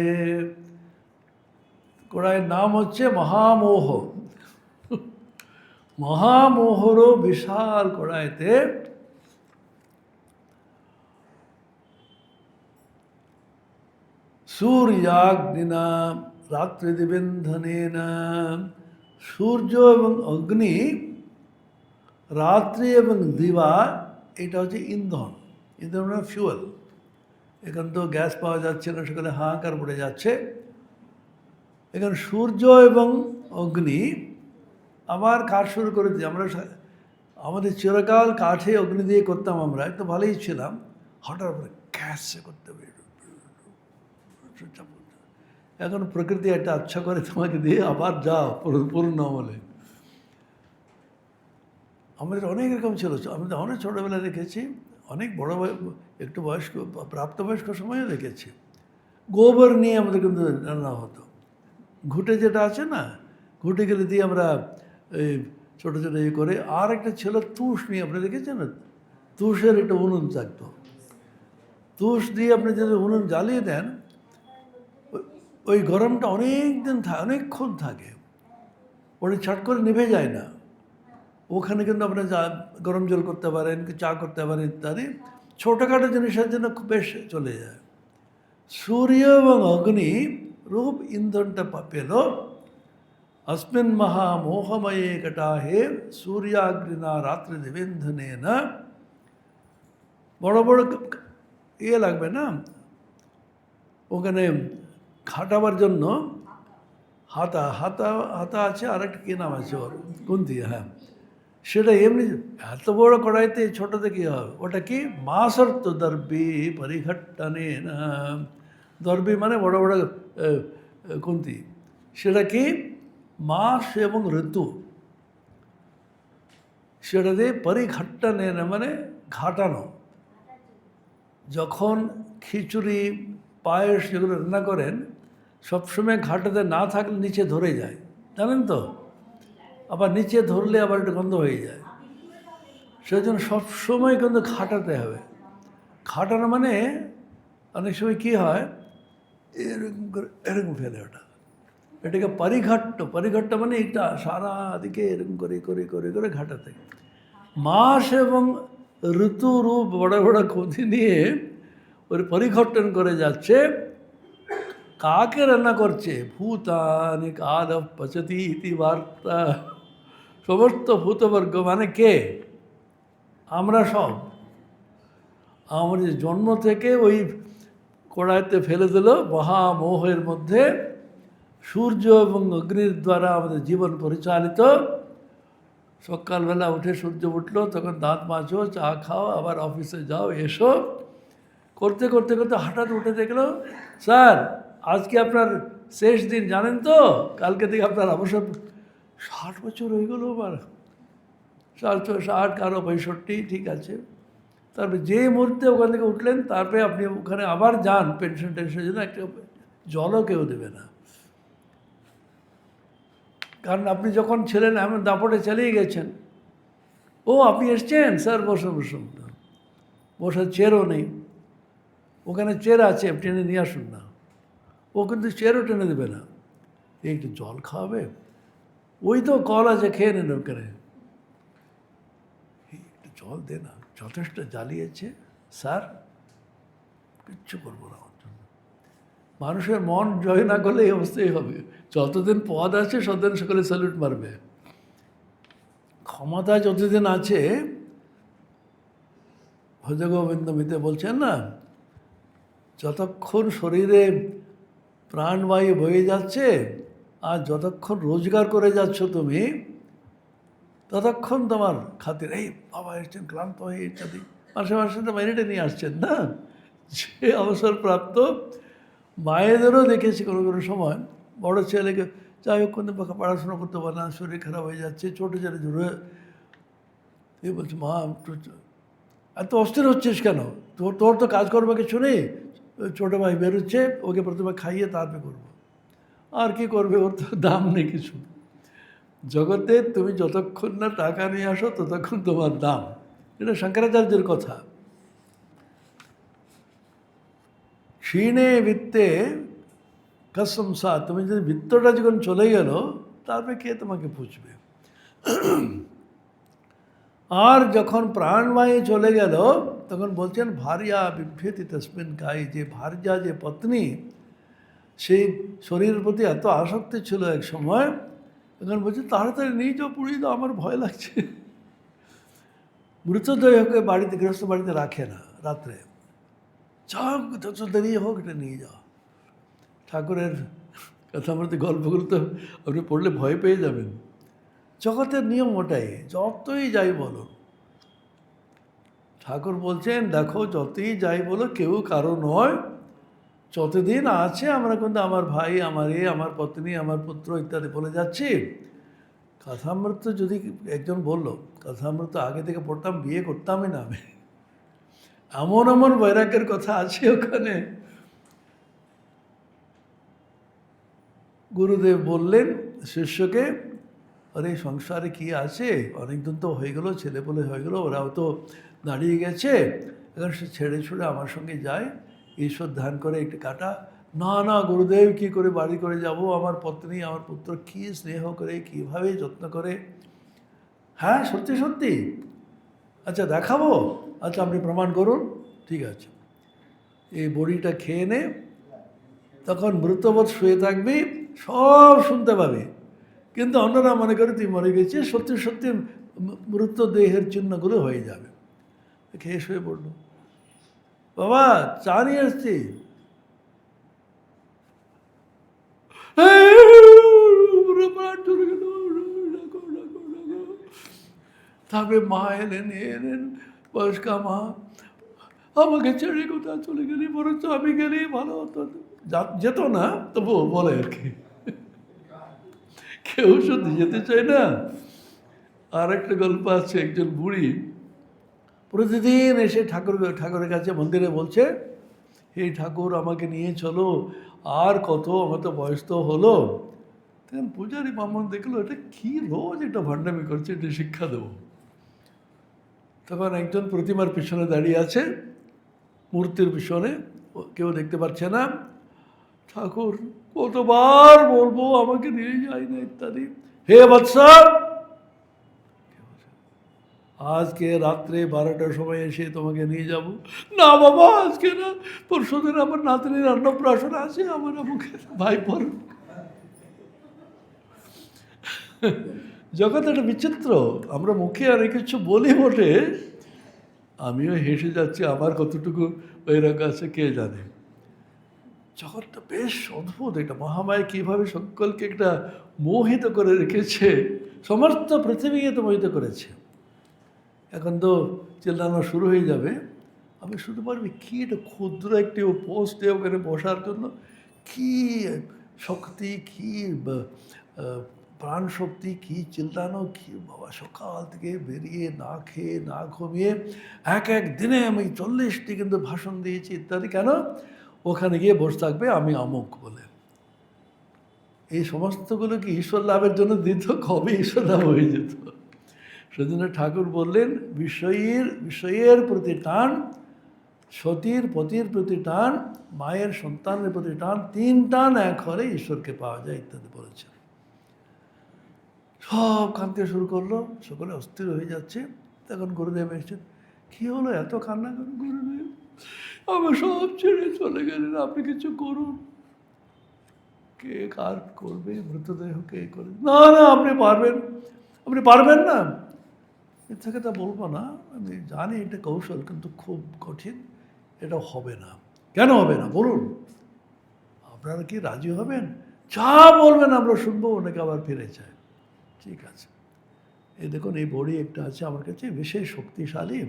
A: কড়াইয়ের নাম হচ্ছে মহামোহ। মহামোহরও বিশাল কড়াইতে সূর্যাগ্নিনা রাত্রি দিবেন্ধনেনা, সূর্য এবং অগ্নি, রাত্রি এবং দিবা, এটা হচ্ছে ইন্ধন। ইন্ধন মানে ফিউয়েল। এখান তো গ্যাস পাওয়া যাচ্ছে না, সেখানে হাহাকার পড়ে যাচ্ছে। এখানে সূর্য এবং অগ্নি আবার কাঠ শুরু করে দিই। আমরা আমাদের চিরকাল কাঠে অগ্নি দিয়ে করতাম, আমরা একটু ভালোই ছিলাম। হঠাৎ করে গ্যাসে করতে হবে। এখন প্রকৃতি একটা আচ্ছা করে তোমাকে দিয়ে আবার যাও পূর্ণ আমলে। আমাদের অনেক রকম ছিল, আমরা অনেক ছোটোবেলায় দেখেছি, অনেক বড় একটু বয়স্ক প্রাপ্তবয়স্ক সময়ও দেখেছি। গোবর নিয়ে আমাদের কিন্তু রান্না হতো। ঘুঁটে যেটা আছে না, ঘুঁটে গেলে দিয়ে আমরা এই ছোটো ছোটো ইয়ে করে। আর একটা ছিল তুষ নিয়ে, আপনি দেখেছেন না, তুষের একটা উনুন থাকতো, তুষ দিয়ে আপনি যদি উনুন জ্বালিয়ে দেন, ওই গরমটা অনেক দিন অনেকক্ষণ থাকে, ওটা ছাট করে নিভে যায় না। ওখানে কিন্তু আপনি গরম জল করতে পারেন, চা করতে পারেন ইত্যাদি, ছোটোখাটো জিনিসের জন্য খুব বেশ চলে যায়। সূর্য এবং অগ্নি রূপ ইন্ধনটা পেল अस्मिन् महामोहमये कटाहे सूर्याग्निना रात्रि दिवेन्धनेन। বড় বড় ইয়ে লাগবে না ওখানে খাটাবার জন্য, হাতা হাতা হাতা আছে, আর একটা কী নাম আছে ওর, কুন্তি, হ্যাঁ, সেটা এমনি এত বড় কড়াইতে ছোটোতে কী হবে, ওটা কি মাসর্ত দর্বি পরিঘট্টনে না, দর্বি মানে বড় বড় কুন্তি, সেটা কি মাস এবং ঋতু, সেটা দিয়ে পরিঘট্টনে না মানে ঘাটানো। যখন খিচুড়ি পায়েস যেগুলো রান্না করেন, সবসময় ঘাটাতে না থাকলে নিচে ধরে যায়, জানেন তো, আবার নিচে ধরলে আবার একটু গন্ধ হয়ে যায়, সেই জন্য সবসময় কিন্তু ঘাটাতে হবে। ঘাটানো মানে অনেক সময় কী হয়, এরকম করে এরকম ফেলে ওটা, এটাকে পরিঘট্ট মানে এটা সারা দিকে এরকম করে করে করে করে ঘাটাতে। মাস এবং ঋতুরূপ বড় বড় খুঁতি নিয়ে ওর পরিঘটন করে যাচ্ছে। কাকে রান্না করছে? ভূতানি কাল পচতি ইতি বার্তা, সমস্ত ভূতবর্গ মানে কে? আমরা সব। আমাদের জন্ম থেকে ওই কড়াইতে ফেলে দিল মহামোহের মধ্যে। সূর্য এবং অগ্নির দ্বারা আমাদের জীবন পরিচালিত। সকালবেলা উঠে সূর্য উঠলো, তখন দাঁত মাজো, চা খাও, আবার অফিসে যাও, এসো, করতে করতে করতে হঠাৎ উঠে দেখলো, স্যার আজকে আপনার শেষ দিন, জানেন তো কালকে থেকে আপনার অবসর। 60 বছর হয়ে গেলো আবার, 60 কারো 65, ঠিক আছে। তারপরে যে মুহূর্তে ওখান থেকে উঠলেন, তারপরে আপনি ওখানে আবার যান পেনশন টেনশনের জন্য, একটা জলও কেউ দেবে না। কারণ আপনি যখন ছিলেন এমন দাপটে চালিয়ে গেছেন। ও আপনি এসছেন, স্যার বসুন বসুন, বসার চেয়ারও নেই, ওখানে চেয়ার আছে, টেনে নিয়ে আসুন না। ও কিন্তু চেয়ারও টেনে দেবে না, একটু জল খাওয়াবে, ওই তো কল আছে, খেয়ে নেন ওখানে, একটু জল দে না, যথেষ্ট জ্বালিয়েছে স্যার, কিচ্ছু করবো না আমার জন্য। মানুষের মন জয় না করলে এই অবস্থাই হবে। যতদিন পদ আছে ততদিন সকলে স্যালুট মারবে, ক্ষমতা যতদিন আছে। ভজ গোবিন্দমিতে বলছেন না, যতক্ষণ শরীরে প্রাণবায়ু বয়ে যাচ্ছে আর যতক্ষণ রোজগার করে যাচ্ছ তুমি, ততক্ষণ তোমার খাতির, এই বাবা এসছেন ক্লান্ত হয়ে ইত্যাদি, মাসে মাসে তো মাইনেটা নিয়ে আসছেন না। সে অবসরপ্রাপ্ত মায়েদেরও দেখেছি কোনো কোনো সময়, বড় ছেলেকে যাই হোক কিন্তু পড়াশোনা করতে পারে না, শরীর খারাপ হয়ে যাচ্ছে, ছোটো ছেলে জুড়ে এই বলছে, মা এত অস্থির হচ্ছিস কেন, তোর তো কাজ করবো কিছু নেই, ছোটো ভাই বেরোচ্ছে, ওকে প্রথমে খাইয়ে তারপরে করবো। আর কি করবে, ওর তো দাম নেই কিছু জগতে, তুমি যতক্ষণ না টাকা নিয়ে আসো ততক্ষণ তোমার দাম। এটা শঙ্করাচার্যের কথা। ক্ষীণে বৃত্তে কসংসা, তুমি যদি বৃত্তটা যখন চলে গেল, তারপরে কে তোমাকে পুষবে। আর যখন প্রাণবায়ু চলে গেল, তখন বলছেন ভার্যা বিভ্যতি তস্মিন কায়ি, যে ভার্যা, যে পত্নী, সেই শরীরের প্রতি এত আসক্তি ছিল এক সময়, এখন বলছে তাড়াতাড়ি নিয়ে যাও, পুড়িয়ে দাও, আমার ভয় লাগছে। মৃতদেহকে বাড়িতে, গৃহস্থ বাড়িতে রাখে না রাত্রে, যাও যত দেরি হোক এটা নিয়ে যাও। ঠাকুরের কথামৃত গল্পগুলো তো আপনি পড়লে ভয় পেয়ে যাবেন। জগতের নিয়ম ওটাই, যতই যাই বলো। ঠাকুর বলছেন দেখো, যতই যাই বলো কেউ কারো নয়, যতদিন আছে আমরা কিন্তু আমার ভাই, আমার আমার পত্নী, আমার পুত্র ইত্যাদি বলে যাচ্ছি। কথামৃত যদি একজন বললো, কথামৃত আগে থেকে পড়তাম, বিয়ে করতামই না আমি, এমন এমন বৈরাগ্যের কথা আছে ওখানে। গুরুদেব বললেন শিষ্যকে, আরে সংসারে কি আছে, অনেকদিন তো হয়ে গেলো, ছেলেপুলে হয়ে গেলো, ওরাও তো দাঁড়িয়ে গেছে, এখন সে ছেড়ে ছুড়ে আমার সঙ্গে যায়, ঈশ্বর ধ্যান করে একটু কাটা। না না গুরুদেব, কী করে বাড়ি করে যাব, আমার পত্নী আমার পুত্র কী স্নেহ করে, কীভাবে যত্ন করে। হ্যাঁ সত্যি সত্যি, আচ্ছা দেখাবো, আচ্ছা আপনি প্রমাণ করুন, ঠিক আছে। এই বড়িটা খেয়ে নে, তখন মৃতবৎ শুয়ে থাকবি, সব শুনতে পাবি, কিন্তু অন্যরা মনে করে তুই মরে গেছিস, সত্যি সত্যি মৃতদেহের চিহ্নগুলো হয়ে যাবে। খেয়ে শুয়ে পড়ল। বাবা চা নিয়ে আসছি। তবে মা এলেন বয়স্কা মা, আমাকে ছেড়ে কোথাও চলে গেলি, বরঞ্চ আমি গেলেই ভালো হতো। যেত না, তবু বলে আর কি, কেউ শুধু যেতে চায় না। আর একটা গল্প আছে, একজন বুড়ি প্রতিদিন এসে ঠাকুরের কাছে মন্দিরে বলছে, হে ঠাকুর আমাকে নিয়ে চলো, আর কত, আমার তো বয়স তো হলো। তখন পূজারী ব্রাহ্মণ দেখলো এটা কি রোজ এটা ভাণ্ডামি করছে, এটা শিক্ষা দেবো। তখন একজন প্রতিমার পিছনে দাঁড়িয়ে আছে, মূর্তির পিছনে, কেউ দেখতে পাচ্ছে না। ঠাকুর কতবার বলবো আমাকে নিয়ে যায় না ইত্যাদি। হে বৎসা, আজকে রাত্রে 12টার সময় এসে তোমাকে নিয়ে যাব। না বাবা আজকে না, পরশু দিন আমার নাতনির অন্নপ্রাশন আছে, আমার আমাকে ভাইপোর। জগৎ একটা বিচিত্র, আমরা মুখে অনেক কিছু বলি বটে, আমিও হেসে যাচ্ছি, আমার কতটুকু ওইরকম আছে কে জানে। জগৎটা বেশ অদ্ভুত, এটা মহামায়া কীভাবে সকলকে একটা মোহিত করে রেখেছে, সমস্ত পৃথিবীকে তো মোহিত করেছে। এখন তো চিল্লানো শুরু হয়ে যাবে, আমি শুনতে পারবি কী এটা ক্ষুদ্র একটি পোস্টে ওখানে বসার জন্য কী শক্তি, কী প্রাণ শক্তি, কী চিল্লানো, কী বাবা, সকাল থেকে বেরিয়ে না খেয়ে না ঘুমিয়ে এক দিনে আমি 40টি কিন্তু ভাষণ দিয়েছি ইত্যাদি। কেন? ওখানে গিয়ে বসে থাকবে আমি অমুক বলে। এই সমস্তগুলো কি ঈশ্বর লাভের জন্য দিত? কবে ঈশ্বর লাভ হয়ে যেত। সেজন্য ঠাকুর বললেন, বিষয়ের প্রতি টান, সতীর পতির প্রতি টান, মায়ের সন্তানের প্রতি টান, 3 টান এক হলে ঈশ্বরকে পাওয়া যায় ইত্যাদি বলেছেন। সব কাঁদতে শুরু করলো, সকলে অস্থির হয়ে যাচ্ছে। তখন গুরুদেব এসেছেন। কী হলো এত কান্না করেন? গুরুদেব আমার সব ছেড়ে চলে গেলেন, আপনি কিছু করুন। কে কার করবে, মৃতদেহ কে করবে? না না আপনি পারবেন, আপনি পারবেন না। এর থেকে তা বলবো না, আমি জানি এটা কৌশল, কিন্তু খুব কঠিন, এটা হবে না। কেন হবে না বলুন? আপনারা কি রাজি হবেন? যা বলবেন আমরা শুনবো। অনেকে আবার ফিরে যায়। ঠিক আছে, এই দেখুন এই বড়ি একটা আছে আমার কাছে, বিশেষ শক্তিশালী,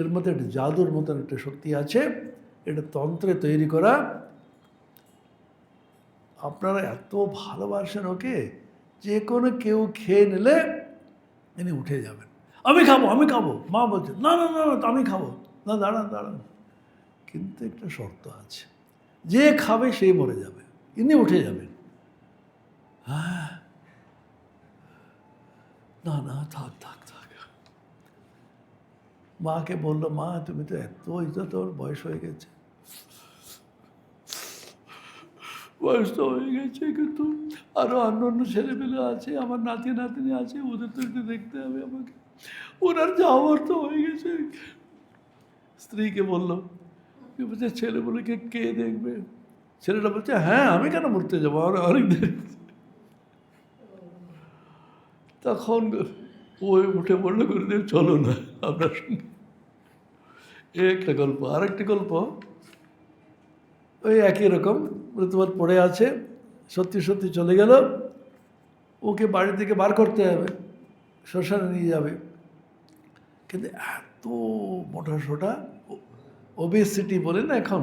A: এর মধ্যে একটা জাদুর মতন একটা শক্তি আছে, এটা তন্ত্রে তৈরি করা। আপনারা এত ভালোবাসেন ওকে, যে কোনো কেউ খেয়ে নিলে ইনি উঠে যাবেন। আমি খাবো, আমি খাবো। মা বলছে না না না আমি খাবো না, দাঁড়ান দাঁড়ান, কিন্তু একটা শর্ত আছে, যে খাবে সেই মরে যাবে, ইনি উঠে যাবেন। হ্যাঁ, না না থাক থাক থাক। মাকে বললো, মা তুমি তো এত তোর বয়স হয়ে গেছে, বয়স তো হয়ে গেছে, কিন্তু আরও অন্য ছেলেমেলে আছে, আমার নাতি নাতনি আছে, ওদের তো একটু দেখতে হবে আমাকে, ওনার যাওয়ার তো হয়ে গেছে। স্ত্রীকে বললো, কি বলছে ছেলেগুলোকে কে দেখবে? ছেলেটা বলছে হ্যাঁ আমি কেন মরতে যাবো, আর অনেক দেরি। তখন ওই উঠে পড়লো, গুরুদেব চলো না আপনার সঙ্গে। এ একটা গল্প। আরেকটি গল্প ওই একই রকম, মৃত্যুবাদ পড়ে আছে, সত্যি সত্যি চলে গেল, ওকে বাড়ি থেকে বার করতে হবে, শ্মশানে নিয়ে যাবে, কিন্তু এত মোটা সোটা, ওবেসিটি বলে না এখন,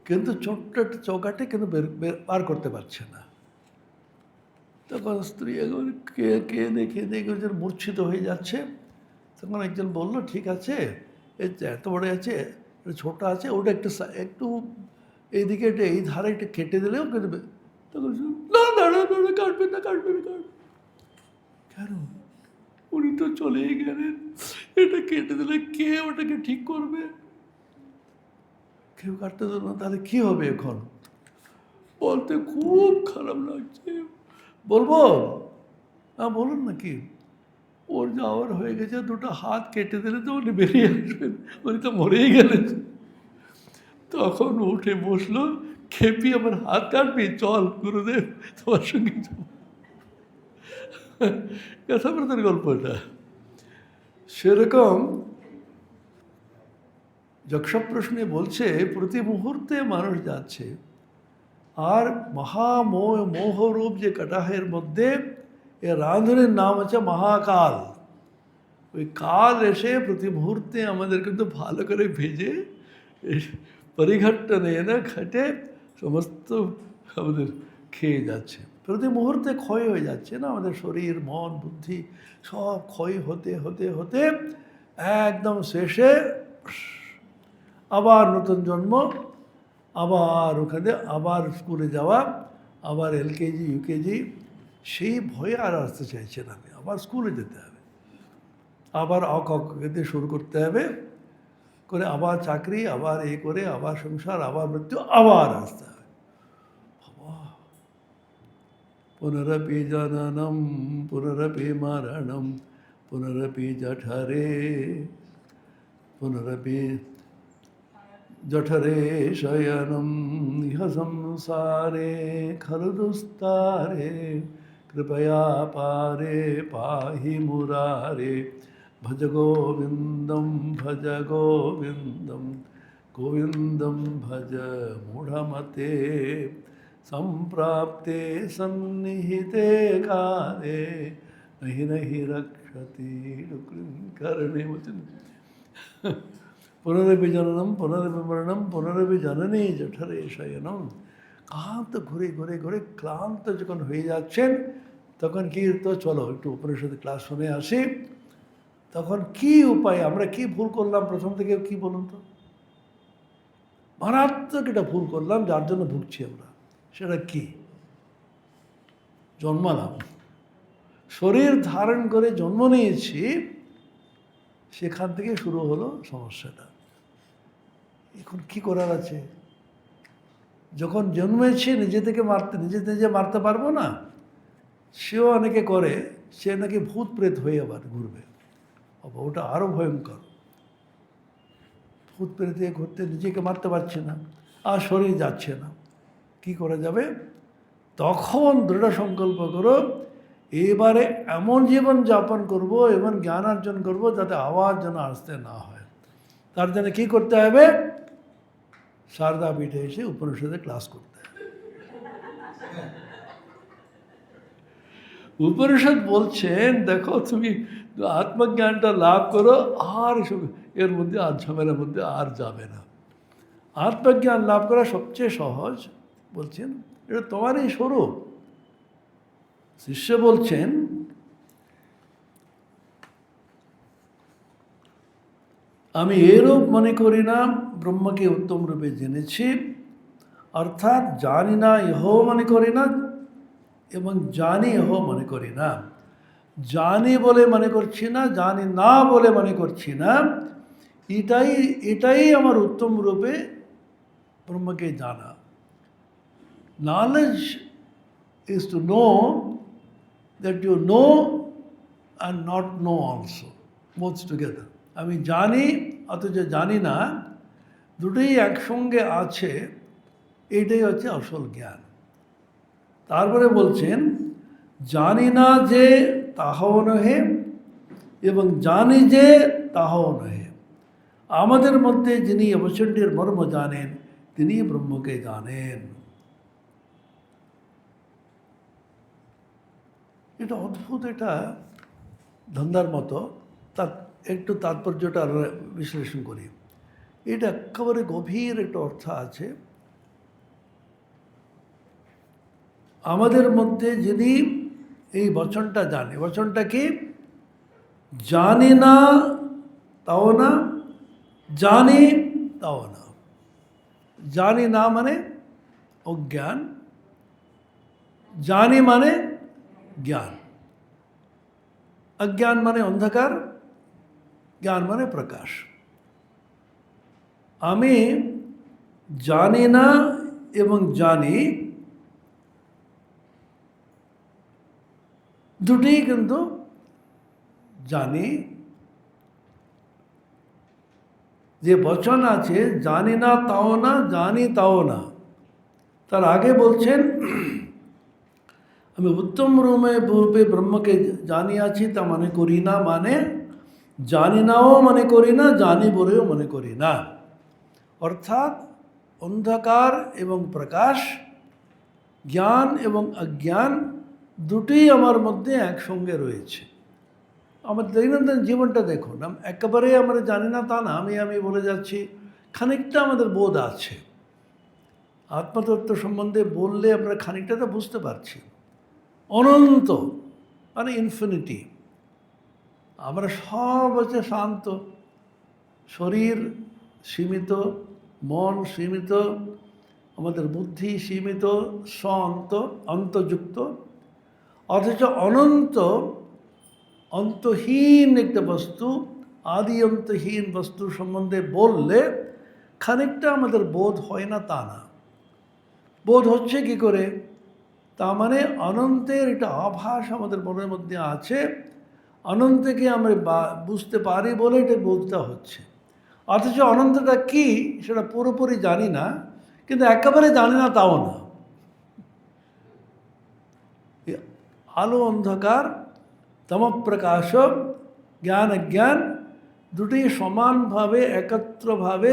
A: কিন্তু ছোট্ট একটা চৌকাটে কিন্তু বার করতে পারছে না। তখন স্ত্রী একবার কে দেখে মূর্ছিত হয়ে যাচ্ছে। তখন একজন বলল, ঠিক আছে এত বড় আছে, ছোট আছে, ওটা একটু এইদিকে এই ধারে একটা কেটে দিলেও কেটে। তখন না দাঁড়া দাঁড়া, কাটবে না কাটবে না কাটবে। কেন? উনি তো চলেই গেলেন, এটা কেটে দিলে কে ওটাকে ঠিক করবে? কেউ কাটতে দেবে না, তাহলে কি হবে এখন? বলতে খুব খারাপ লাগছে। বলবো? হ্যাঁ বলুন না কি? ওর যাওয়ার হয়ে গেছে, দুটো হাত কেটে দিলে তো উনি বেরিয়ে আসবেন, উনি তো মরেই গেলেন। তখন উঠে বসলো, খেপি আমার হাত কাটবি, চল গুরুদেব তোমার সঙ্গে যাবো। কথাবার্তার গল্প এটা। সেরকম যক্ষপ্রশ্নে বলছে প্রতি মুহূর্তে মানুষ যাচ্ছে, আর মোহরূপ যে কাটাহের মধ্যে এ রাঁধুনির নাম হচ্ছে মহাকাল। ওই কাল এসে প্রতি মুহূর্তে আমাদের কিন্তু ভালো করে ভেজে পরিঘট্টা নিয়ে না ঘাটে সমস্ত আমাদের খেয়ে যাচ্ছে। প্রতি মুহূর্তে ক্ষয় হয়ে যাচ্ছে না আমাদের শরীর, মন, বুদ্ধি সব ক্ষয় হতে হতে হতে একদম শেষে আবার নতুন জন্ম, আবার ওখানে আবার স্কুলে যাওয়া, আবার এলকেজি ইউকেজি। সেই ভয়ে আর আসতে চাইছে না আমি, আবার স্কুলে যেতে হবে, আবার অককে শুরু করতে হবে, করে আবার চাকরি, আবার এ করে আবার সংসার, আবার মৃত্যু, আবার আসতে হবে। পুনরপি জননম পুনরপি মরণম পুনরপি জঠরে পুনরপি জঠরে শয়নম ইহ সংসারে খলু দুস্তারে কৃপয়া পারে পাহি মুরারে ভজ গোবিন্দম গোবিন্দম ভজ মূঢ়মতে সম্প্রাপ্তে সন্নিহিতে কালে নহি নহি রক্ষতি করণে বচন। পুনরপি জননম পুনরপি মরণম পুনরপি জননী জঠরে শয়নম। ক্লান্ত ঘুরে ঘুরে ঘুরে ক্লান্ত যখন হয়ে যাচ্ছেন, তখন কি তো চলো একটু উপনিষদের ক্লাস শুনে আসি। তখন কি উপায়, আমরা কি ভুল করলাম প্রথম থেকে, কি বলুন তো? মারাত্মক এটা ভুল করলাম, যার জন্য ভুগছি আমরা। সেটা কি? জন্মালাম, শরীর ধারণ করে জন্ম নিয়েছি, সেখান থেকে শুরু হলো সমস্যাটা। এখন কি করার আছে? যখন জন্মেছি নিজে নিজে মারতে পারবো না, সেও অনেকে করে, সে নাকি ভূত প্রেত হয়ে আবার ঘুরবে। ওটা আরও ভয়ঙ্কর। ভূত প্রেত হয়ে ঘুরতে নিজেকে মারতে পারছে না, আর শরীর যাচ্ছে না, কি করা যাবে? তখন দৃঢ় সংকল্প করো, এবারে এমন জীবন যাপন করব, এমন জ্ঞান অর্জন করবো যাতে আওয়াজ যেন আসতে না হয়। তার জন্য কী করতে হবে? শারদা পীঠে এসে উপনিষদে ক্লাস করতে হবে। উপনিষদ বলছেন দেখো তুমি আত্মজ্ঞানটা লাভ করো, আর এর মধ্যে আর ঝামেলার মধ্যে আর যাবে না। আত্মজ্ঞান লাভ করা সবচেয়ে সহজ, বলছেন এটা তোমারই স্বরূপ। শিষ্য বলছেন আমি এরূপ মনে করি না ব্রহ্মকে উত্তম রূপে জেনেছি, অর্থাৎ জানি না ইহও মনে করি না, এবং জানি ইহও মনে করি না। জানি বলে মনে করছি না, জানি না বলে মনে করছি না, এটাই আমার উত্তম রূপে ব্রহ্মকে জানা। Knowledge is to know that you know and not know also, both together. আমি জানি অথচ জানি না, দুটোই একসঙ্গে আছে, এইটাই হচ্ছে আসল জ্ঞান। তারপরে বলছেন জানি না যে তাহাও নহে এবং জানি যে তাহাও নহে। আমাদের মধ্যে যিনি অবচণ্ডীর মর্ম জানেন, তিনি ব্রহ্মকে জানেন। এটা অদ্ভুত, এটা ধান্দার মতো। তার একটু তাৎপর্যটা বিশ্লেষণ করি। এটা একেবারে গভীর একটা অর্থ আছে। আমাদের মধ্যে যিনি এই বচনটা জানে, বচনটা কি? জানি না তাও না, জানি তাও না। জানি না মানে অজ্ঞান, জানি মানে জ্ঞান। অজ্ঞান মানে অন্ধকার, জ্ঞান মানে প্রকাশ। আমি জানি না এবং জানি দুটিই কিন্তু জানি। যে বচন আছে জানি না তাও না, জানি তাও না, তার আগে বলছেন আমি উত্তম রূপে ব্রহ্মকে জানিয়াছি তা মনে করি না, মানে জানি নাও মনে করি না, জানি বলেও মনে করি না। অর্থাৎ অন্ধকার এবং প্রকাশ, জ্ঞান এবং অজ্ঞান দুটোই আমার মধ্যে একসঙ্গে রয়েছে। আমার দৈনন্দিন জীবনটা দেখুন, একেবারে আমরা জানি না তা না, আমি বলে যাচ্ছি, খানিকটা আমাদের বোধ আছে। আত্মতত্ত্ব সম্বন্ধে বললে আমরা খানিকটা তো বুঝতে পারছি। অনন্ত মানে ইনফিনিটি। আমরা সব হচ্ছে শান্ত, শরীর সীমিত, মন সীমিত, আমাদের বুদ্ধি সীমিত, অন্তযুক্ত, অথচ অনন্ত অন্তহীন একটা বস্তু, আদি অন্তহীন বস্তু সম্বন্ধে বললে খানিকটা আমাদের বোধ হয় না তা না। বোধ হচ্ছে কি করে? তা মানে অনন্তের একটা আভাস আমাদের মনের মধ্যে আছে, অনন্তকে আমরা বুঝতে পারি বলে এটা বোধটা হচ্ছে। অথচ অনন্তটা কি সেটা পুরোপুরি জানি না, কিন্তু একেবারে জানি না তাও না। আলো অন্ধকার, তমপ্রকাশ, জ্ঞান অজ্ঞান দুটি সমানভাবে একত্রভাবে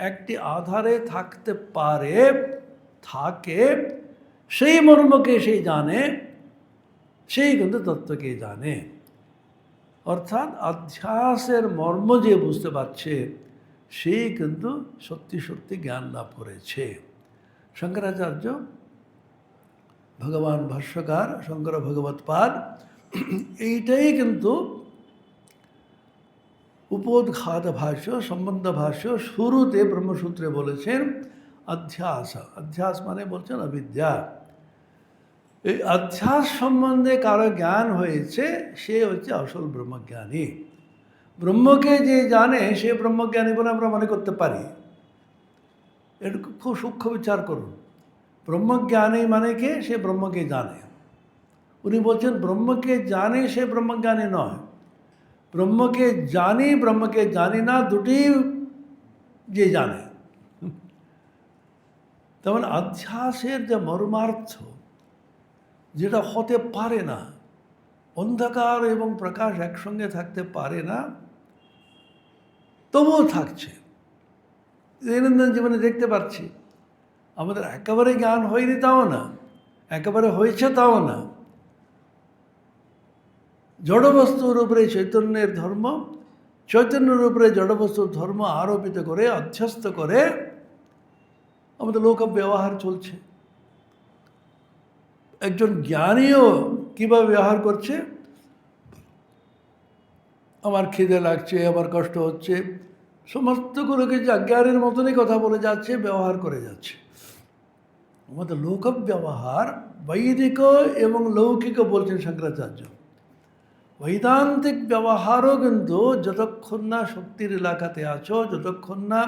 A: একটি আধারে থাকতে পারে, থাকে, সেই মর্মকে সেই জানে, সেই কিন্তু তত্ত্বকে জানে। অর্থাৎ অধ্যাসের মর্ম যে বুঝতে পারছে সেই কিন্তু সত্যি সত্যি জ্ঞান লাভ করেছে। শঙ্করাচার্য ভগবান ভাষ্যকার শঙ্কর ভগবৎপাদ এইটাই কিন্তু উपोद्घात ভাষ্য, সম্বন্ধ ভাষ্য শুরুতে ব্রহ্মসূত্রে বলেছেন অধ্যাস। অধ্যাস মানে বলছেন অবিদ্যা। এই অধ্যাস সম্বন্ধে কারো জ্ঞান হয়েছে সে হচ্ছে আসল ব্রহ্মজ্ঞানী। ব্রহ্মকে যে জানে সে ব্রহ্মজ্ঞানী বলে আমরা মনে করতে পারি। এটা খুব সূক্ষ্ম বিচার করুন। ব্রহ্মজ্ঞানী মানে কে? সে ব্রহ্মকে জানে। উনি বলছেন ব্রহ্মকে জানে সে ব্রহ্মজ্ঞানী নয়। ব্রহ্মকে জানি, ব্রহ্মকে জানি না, দুটি যে জানে। তেমন অধ্যাসের যে মর্মার্থ, যেটা হতে পারে না, অন্ধকার এবং প্রকাশ একসঙ্গে থাকতে পারে না, তবুও থাকছে। দৈনন্দিন জীবনে দেখতে পাচ্ছি আমাদের একেবারে জ্ঞান হয়নি তাও না, একেবারে হয়েছে তাও না। জড়বস্তুর উপরে চৈতন্যের ধর্ম, চৈতন্যের উপরে জড়বস্তুর ধর্ম আরোপিত করে, অধ্যস্ত করে আমাদের লোক ব্যবহার চলছে। একজন জ্ঞানীও কীভাবে ব্যবহার করছে? আমার খিদে লাগছে, আমার কষ্ট হচ্ছে, সমস্তগুলোকে যে অজ্ঞানের মতনই কথা বলে যাচ্ছে, ব্যবহার করে যাচ্ছে। আমাদের লোক ব্যবহার বৈদিক এবং লৌকিক বলছেন শঙ্করাচার্য। বৈদান্তিক ব্যবহারও কিন্তু যতক্ষণ না শক্তির এলাকাতে আছো, যতক্ষণ না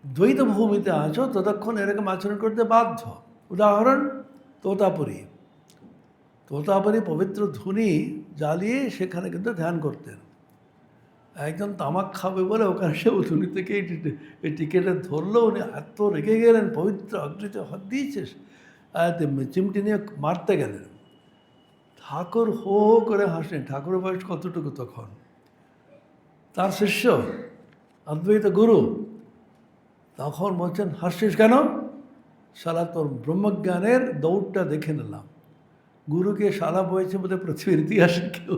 A: দ্বৈত ভূমিতে আছো, ততক্ষণ এরকম আচরণ করতে বাধ্য। উদাহরণ তোতাপুরী। তোতাপুরী পবিত্র ধুনি জ্বালিয়ে সেখানে কিন্তু ধ্যান করতেন। একজন তামাক খাবে বলে ওখানে সে ধুনি থেকে এই টিকেটে ধরলো, উনি এত রেগে গেলেন, পবিত্র অগ্নিতে হাত দিয়েছিস, চিমটি নিয়ে মারতে গেলেন। ঠাকুর হো করে হাসলেন। ঠাকুরের বয়স কতটুকু তখন? তার শিষ্য অদ্বৈত গুরু তখন বলছেন হাসছিস কেন? শালা তোর ব্রহ্মজ্ঞানের দৌড়টা দেখে নিলাম। গুরুকে শালা বয়েছে বোধহয় পৃথিবীর ইতিহাসে কেউ।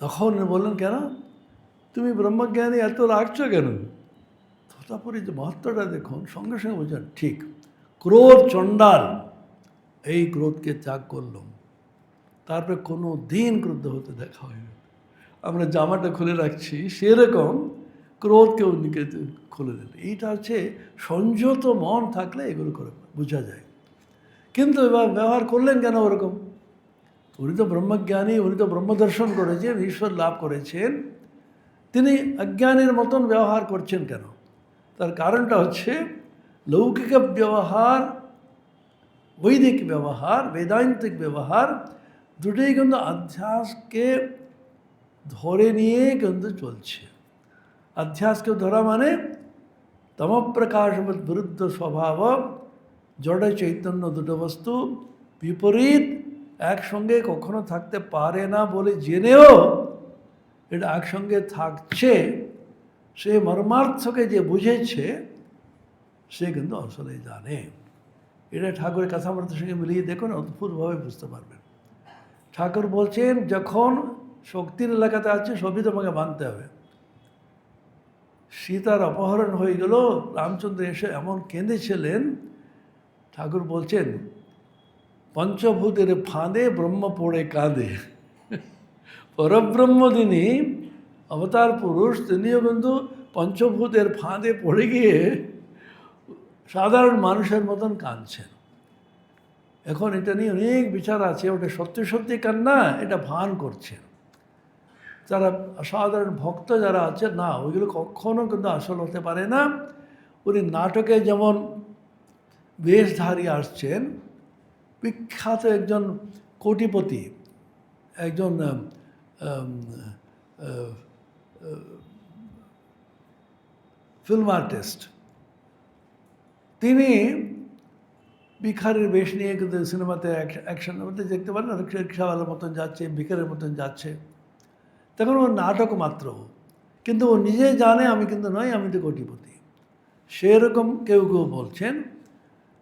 A: তখন বললেন কেন তুমি ব্রহ্মজ্ঞানী এত রাখছো কেন? তারপরে যে মহত্বটা দেখুন, সঙ্গে সঙ্গে বলছেন ঠিক, ক্রোধ চণ্ডাল, এই ক্রোধকে ত্যাগ করলাম। তারপরে কোনো দিন ক্রুদ্ধ হতে দেখা হয়নি। আমরা জামাটা খুলে রাখছি সেরকম ক্রোধকে উনিকে খুলে দিল। এইটা হচ্ছে সংযত মন থাকলে এগুলো করে বোঝা যায়। কিন্তু এবার ব্যবহার করলেন কেন ওরকম? উনি তো ব্রহ্মজ্ঞানী, উনি তো ব্রহ্মদর্শন করেছেন, ঈশ্বর লাভ করেছেন, তিনি অজ্ঞানীর মতন ব্যবহার করছেন কেন? তার কারণটা হচ্ছে লৌকিক ব্যবহার, বৈদিক ব্যবহার, বেদান্তিক ব্যবহার দুটোই কিন্তু অধ্যাসকে ধরে নিয়ে কিন্তু চলছে। অধ্যাসকে ধরা মানে তমপ্রকাশবৎ বিরুদ্ধ স্বভাব, জড় চৈতন্য দুটো বস্তু বিপরীত একসঙ্গে কখনো থাকতে পারে না বলে জেনেও এটা একসঙ্গে থাকছে, সে মর্মার্থকে যে বুঝেছে সে কিন্তু আসলে জানে। এটা ঠাকুরের কথামৃতের সঙ্গে মিলিয়ে দেখুন, অদ্ভুতভাবে বুঝতে পারবেন। ঠাকুর বলছেন যখন শক্তির এলাকাতে আছে সবই তোমাকে মানতে হবে। সীতার অপহরণ হয়ে গেল, রামচন্দ্র এসে এমন কেঁদেছিলেন, ঠাকুর বলছেন পঞ্চভূতের ফাঁদে ব্রহ্ম পড়ে কাঁদে। পরব্রহ্ম যিনি অবতার পুরুষ, তিনিও কিন্তু পঞ্চভূতের ফাঁদে পড়ে গিয়ে সাধারণ মানুষের মতন কাঁদছেন। এখন এটা নিয়ে অনেক বিচার আছে, ওটা সত্যি সত্যি কান্না, এটা ভান করছেন যারা সাধারণ ভক্ত যারা আছে, না ওইগুলো কখনো কিন্তু আসল হতে পারে না। উনি নাটকে যেমন বেশধারী আসছেন, বিখ্যাত একজন কোটিপতি, একজন ফিল্ম আর্টিস্ট, তিনি ভিখারির বেশ নিয়ে কিন্তু সিনেমাতে অ্যাকশনের মধ্যে দেখতে পারেন, রিক্সাওয়ালার মতন যাচ্ছে, ভিখারের মতন যাচ্ছে, তখন ও নাটক মাত্র, কিন্তু ও নিজে জানে আমি কিন্তু নয়, আমি তো কোটিপতি। সেরকম কেউ কেউ বলছেন।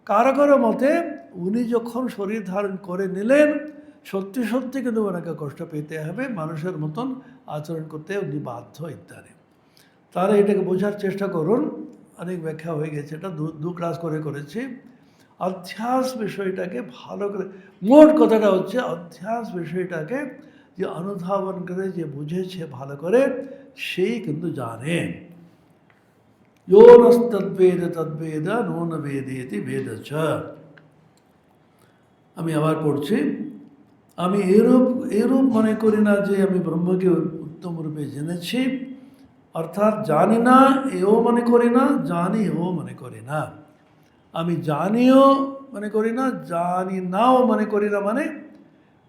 A: কারো কারো মতে উনি যখন শরীর ধারণ করে নিলেন, সত্যি সত্যি কিন্তু ওনাকে কষ্ট পেতে হবে, মানুষের মতন আচরণ করতে উনি বাধ্য ইত্যাদি। তারা এটাকে বোঝার চেষ্টা করুন, অনেক ব্যাখ্যা হয়ে গেছে, এটা দু ক্লাস করে করেছি। অধ্যাস বিষয়টাকে ভালো করে, মোট কথাটা হচ্ছে অধ্যাস বিষয়টাকে যে অনুধাবন করে, যে বুঝেছে ভালো করে, সেই কিন্তু জানে। यो नस्तद्वेद तद्वेद नो न वेदेति वेद च। আমি আবার পড়ছি, আমি এরূপ মনে করি না যে আমি ব্রহ্মকে উত্তম রূপে জেনেছি, অর্থাৎ জানি না এও মনে করি না, জানি এও মনে করি না। আমি জানিও মনে করি না, জানি নাও মনে করি না, মানে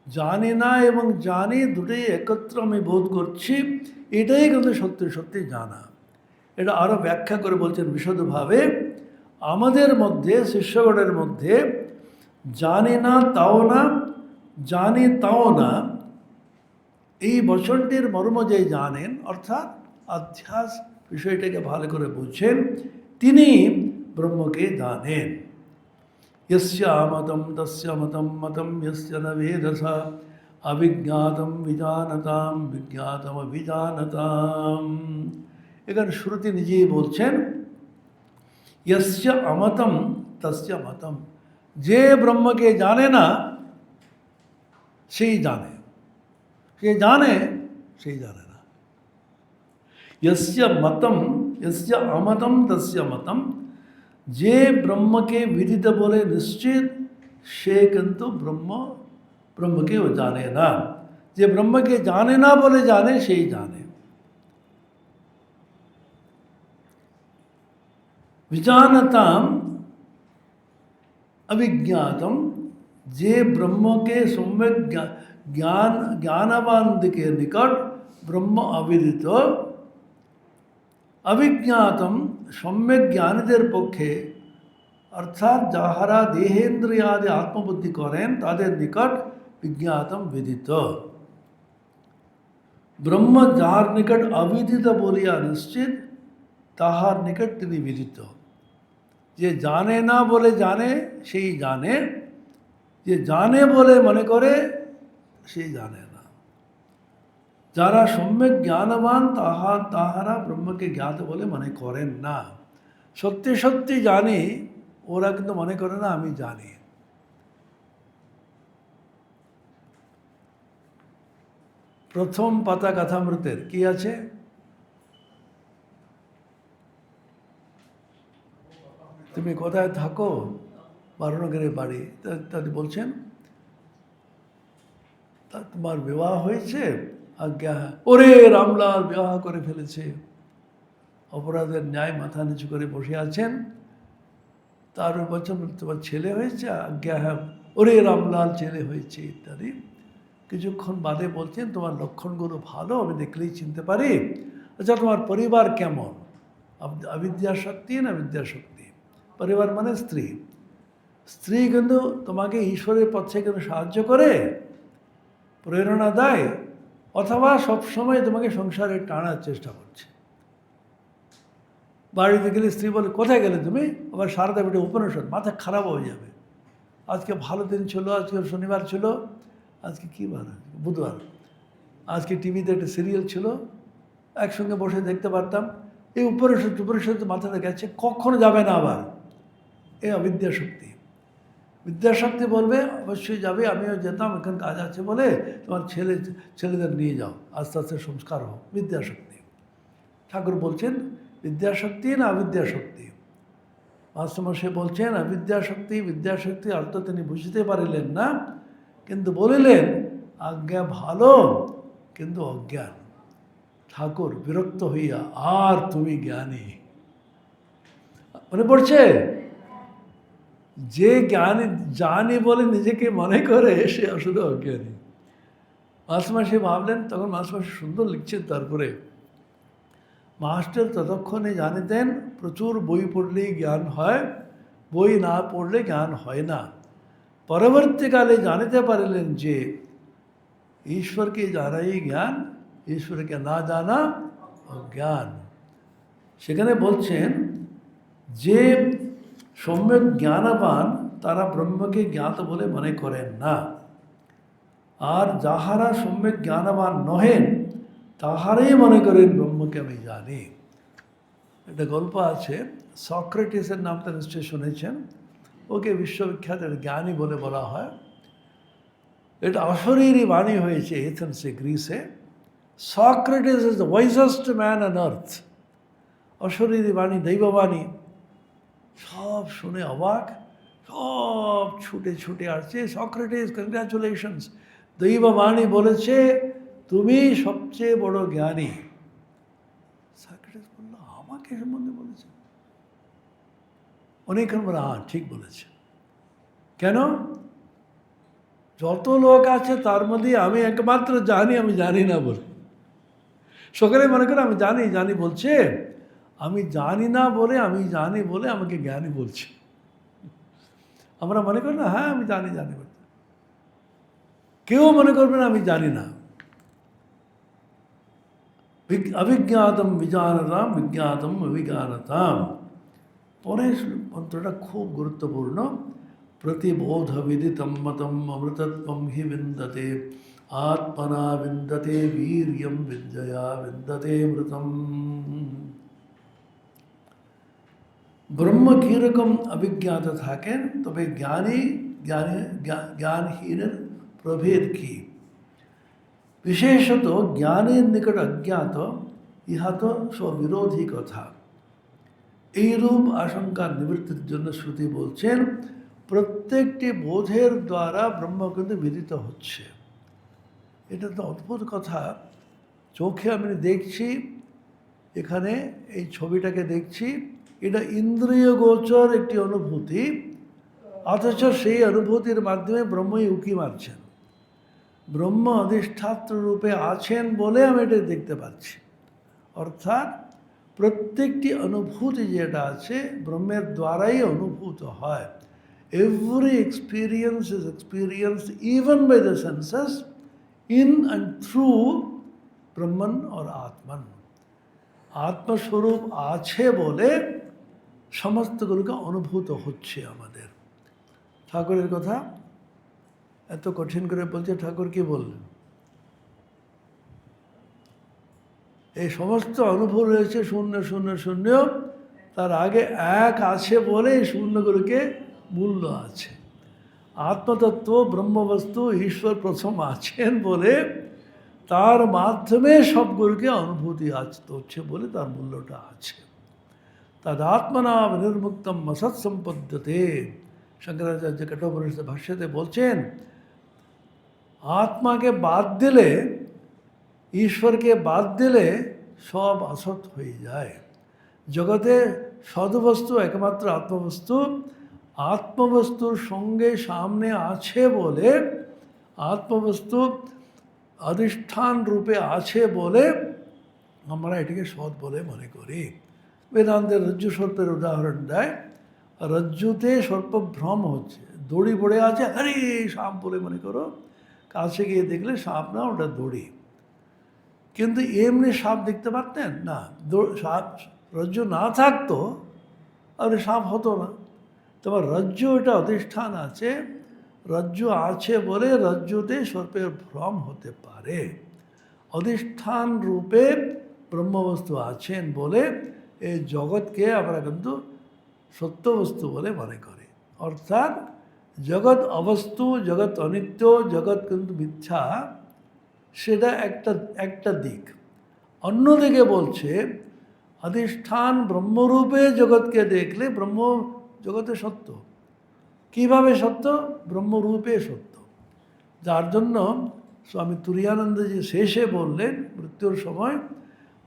A: জানি না এবং জানি দুটোই একত্র আমি বোধ করছি, এটাই কিন্তু সত্যি সত্যি জানা। এটা আরও ব্যাখ্যা করে বলছেন বিশদভাবে, আমাদের মধ্যে শিষ্যগণের মধ্যে জানি না তাও না, জানি তাও না, এই বচনটির মর্ম যে জানেন, অর্থাৎ অধ্যাস বিষয়টাকে ভালো করে বুঝছেন, তিনি ব্রহ্মকে জানেন। यस्य मतम तस्य मतम मतम यस्य न वेदसा अविज्ञातम विजानताम विज्ञातम अभिजानताम। এখানে শ্রুতি নিজেই বলছেন यस्य अमतम तस्य मतम, যে ব্রহ্মকে জানে না সেই জানে, সে জানে সেই জানে না। यस्य मतम यस्य अमतम तस्य मतम, যে ব্রহ্মকে বিদিত বলে নিশ্চিত, সে কিন্তু ব্রহ্মকেও জানে না। যে ব্রহ্মকে জানে না বলে জানে, সেই জানে। विजानताम अविज्ञातम, যে ব্রহ্মকে সম্যক জ্ঞানবান দিকে নিকট ব্রহ্ম অবিদিত, অভিজ্ঞাতম সম্যক জ্ঞানীদের পক্ষে, অর্থাৎ যাহারা দেহেন্দ্রিয়াদি আত্মবুদ্ধি করেন তাদের নিকট বিজ্ঞাতম বিদিত। ব্রহ্ম যাহার নিকট অবিদিত বলিয়া নিশ্চিত, তাহার নিকট তিনি বিদিত। যে জানে না বলে জানে সেই জানে, যে জানে বলে মনে করে সেই জানে না। যারা সম্যক জ্ঞানবান তাহারা ব্রহ্মকে জ্ঞাত বলে মনে করেন না। সত্যি সত্যি জানি, ওরা কিন্তু মনে করে না আমি জানি। প্রথম পাতা কথামৃতের কি আছে? তুমি কোথায় থাকো? বারণগরের বাড়ি। তাদের বলছেন, তা তোমার বিবাহ হয়েছে? আজ্ঞা হ্যাঁ। ওরে রামলাল বিবাহ করে ফেলেছে। অপরাধের ন্যায় মাথা নিচু করে বসে আছেন। তার বলছেন, তোমার ছেলে হয়েছে? আজ্ঞা হ্যাঁ। ওরে রামলাল ছেলে হয়েছে ইত্যাদি। কিছুক্ষণ বাদে বলছেন, তোমার লক্ষণগুলো ভালো, আমি দেখলেই চিনতে পারি। আচ্ছা, তোমার পরিবার কেমন? অবিদ্যাশক্তি না বিদ্যাশক্তি? পরিবার মানে স্ত্রী। স্ত্রী কিন্তু তোমাকে ঈশ্বরের পথে কিন্তু সাহায্য করে, প্রেরণা দেয়, অথবা সবসময় তোমাকে সংসারে টানার চেষ্টা করছে। বাড়িতে গেলে স্ত্রী বলে, কোথায় গেলে তুমি? আবার সারদা বেটে উপনিষদ, মাথা খারাপ হয়ে যাবে। আজকে ভালো দিন ছিল, আজকে শনিবার ছিল, আজকে কী বার? বুধবার। আজকে টিভিতে একটা সিরিয়াল ছিল, একসঙ্গে বসে দেখতে পারতাম। এই উপনিষদ মাথাতে গেছে, কখনো যাবে না আবার। এই অবিদ্যাশক্তি। বিদ্যাশক্তি বলবে অবশ্যই যাবে, আমিও যেতাম, এখন কাজ আছে বলে তোমার ছেলেদের নিয়ে যাও, আস্তে আস্তে সংস্কার হোক। বিদ্যাশক্তি। ঠাকুর বলছেন বিদ্যাশক্তি না অবিদ্যাশক্তি? মাস্টারমশাই বলছেন বিদ্যাশক্তি অর্থ তিনি বুঝতে পারিলেন না, কিন্তু বলিলেন আজ্ঞা ভালো, কিন্তু অজ্ঞান। ঠাকুর বিরক্ত হইয়া, আর তুমি জ্ঞানী। মনে পড়ছে? যে জ্ঞানী জানি বলে নিজেকে মনে করে, সে আসলে অজ্ঞানী। মাস্টারমশাই ভাবলেন, তখন মাস্টারমশাই সুন্দর লিখছেন, তারপরে মাস্টার ততক্ষণে জানিতেন প্রচুর বই পড়লেই জ্ঞান হয়, বই না পড়লে জ্ঞান হয় না। পরবর্তীকালে জানিতে পারিলেন যে ঈশ্বরকে জানাই জ্ঞান, ঈশ্বরকে না জানা অজ্ঞান। সেখানে বলছেন যে সম্যক জ্ঞানবান তারা ব্রহ্মকে জ্ঞাত বলে মনে করেন না, আর যাহারা সম্যক জ্ঞানবান নহেন তাহারাই মনে করেন ব্রহ্মকে আমি জানি। একটা গল্প আছে, সক্রেটিসের নামটা নিশ্চয়ই শুনেছেন। ওকে বিশ্ববিখ্যাত জ্ঞানী বলে বলা হয়। এটা অশরীরী বাণী হয়েছে এথেন্সে, গ্রিসে। Socrates is the wisest man on earth. অশরীরী বাণী, দৈববাণী। সব শুনে অবাক, সব ছুটে ছুটে আসছে, সক্রেটিস কংগ্রাচুলেশনস, দৈববাণী বলেছে তুমি সবচেয়ে বড় জ্ঞানী। সক্রেটিস বলল, আমাকে সম্বন্ধে বলেছে? অনেকক্ষণ বলে, হ্যাঁ ঠিক বলেছে। কেন? যত লোক আছে তার মধ্যে আমি একমাত্র জানি, আমি জানি না বলে। সকলে মনে করে আমি জানি বলছে, আমি জানি না বলে আমি জানি বলে আমাকে জ্ঞানী বলছে। আমরা মনে করি না, হ্যাঁ আমি জানি বলছে। কেউ মনে করবে না আমি জানি না। অভিজ্ঞাতম বিজানতাম, বিজ্ঞাতম অভিজ্ঞানতাম। পরের মন্ত্রটা খুব গুরুত্বপূর্ণ। প্রতিবোধ বিদিতম মতম অমৃতত্বম হি বিন্দতে, আত্মনা বিন্দতে বীর্যম বিদ্যয়া বিন্দতে মৃতম। ব্রহ্ম কীরকম অভিজ্ঞাত থাকেন, তবে জ্ঞানহীনের প্রভেদ কী? বিশেষত জ্ঞানের নিকট অজ্ঞাত, ইহা তো স্ববিরোধী কথা। এইরূপ আশঙ্কার নিবৃত্তির জন্য শ্রুতি বলছেন প্রত্যেকটি বোধের দ্বারা ব্রহ্ম কিন্তু বিদিত হচ্ছে। এটা তো অদ্ভুত কথা। চোখে আমি দেখছি, এখানে এই ছবিটাকে দেখছি, এটা ইন্দ্রিয় গোচর একটি অনুভূতি, অথচ সেই অনুভূতির মাধ্যমে ব্রহ্মই উঁকি মারছেন। ব্রহ্ম অধিষ্ঠাত্র রূপে আছেন বলে আমি এটা দেখতে পাচ্ছি। অর্থাৎ প্রত্যেকটি অনুভূতি যেটা আছে ব্রহ্মের দ্বারাই অনুভূত হয়। Every experience is experienced even by the senses in and through Brahman or Atman. আত্মস্বরূপ আছে বলে সমস্তগুলোকে অনুভূত হচ্ছে আমাদের। ঠাকুরের কথা এত কঠিন করে বলছে, ঠাকুর কি বললেন? এই সমস্ত অনুভব রয়েছে শূন্য শূন্য শূন্য, তার আগে এক আছে বলে এই শূন্যগুলোকে মূল্য আছে। আত্মতত্ত্ব ব্রহ্মবস্তু ঈশ্বর প্রথম আছেন বলে তার মাধ্যমে সবগুলোকে অনুভূতি হচ্ছে বলে তার মূল্যটা আছে। তদাত্মনা নির্মুক্তম অসৎ সম্পদ্যতে, শঙ্করাচার্য কঠোপনিষদ ভাষ্যতে বলছেন, আত্মাকে বাদ দিলে, ঈশ্বরকে বাদ দিলে সব অসৎ হয়ে যায়। জগতে সদবস্তু একমাত্র আত্মবস্তু, আত্মবস্তুর সঙ্গে সামনে আছে বলে, আত্মবস্তু অধিষ্ঠান রূপে আছে বলে আমরা এটিকে সৎ বলে মনে করি। বেদান্তের রজ্জু সর্পের উদাহরণ দেয়, রজ্জুতে সর্পভ্রম হচ্ছে, দড়ি পড়ে আছে, আরে সাপ বলে মনে করো, কাছে গিয়ে দেখলে সাপ না, ওটা দড়ি। কিন্তু এমনি সাপ দেখতে পারতেন না, সাপ রজ্জু না থাকতো আর সাপ হতো না। তোমার রজ্জু এটা অধিষ্ঠান আছে, রজ্জু আছে বলে রজ্জুতে সর্পের ভ্রম হতে পারে। অধিষ্ঠান রূপে ব্রহ্মবস্তু আছেন বলে এই জগৎকে আমরা কিন্তু সত্যবস্তু বলে মনে করি। অর্থাৎ জগৎ অবস্তু, জগৎ অনিত্য, জগৎ কিন্তু মিথ্যা, সেটা একটা দিক। অন্যদিকে বলছে অধিষ্ঠান ব্রহ্মরূপে জগৎকে দেখলে ব্রহ্ম জগতে সত্য। কিভাবে সত্য? ব্রহ্মরূপে সত্য। যার জন্য স্বামী তুরীয়ানন্দজি শেষে বললেন মৃত্যুর সময়,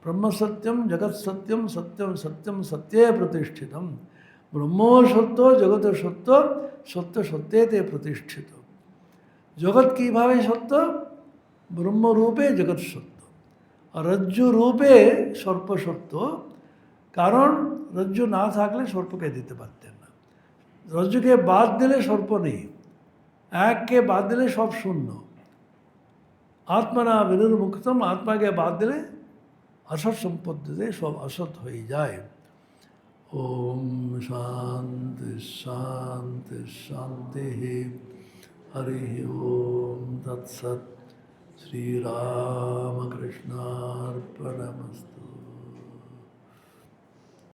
A: ব্রহ্ম সত্যম জগৎ সত্যম, সত্যম সত্যম সত্যে প্রতিষ্ঠিতম। ব্রহ্ম সত্য, জগৎ সত্য, সত্য সত্যেতে প্রতিষ্ঠিত। জগৎ কীভাবে সত্য? ব্রহ্মরূপে জগৎ সত্য। রজ্জু রূপে সর্প সত্য, কারণ রজ্জু না থাকলে সর্পকে দিতে পারতেন না। রজ্জুকে বাদ দিলে সর্প নেই, এককে বাদ দিলে সব শূন্য। আত্মনা বিনির্মুক্তম, আত্মাকে বাদ দিলে অসৎ সম্পত্তিতে সব অসৎ হয়ে যায়। ওম শান্তি শান্তি শান্তি। হরি ওম তৎসৎ। শ্রীরামকৃষ্ণার্পণমস্তু।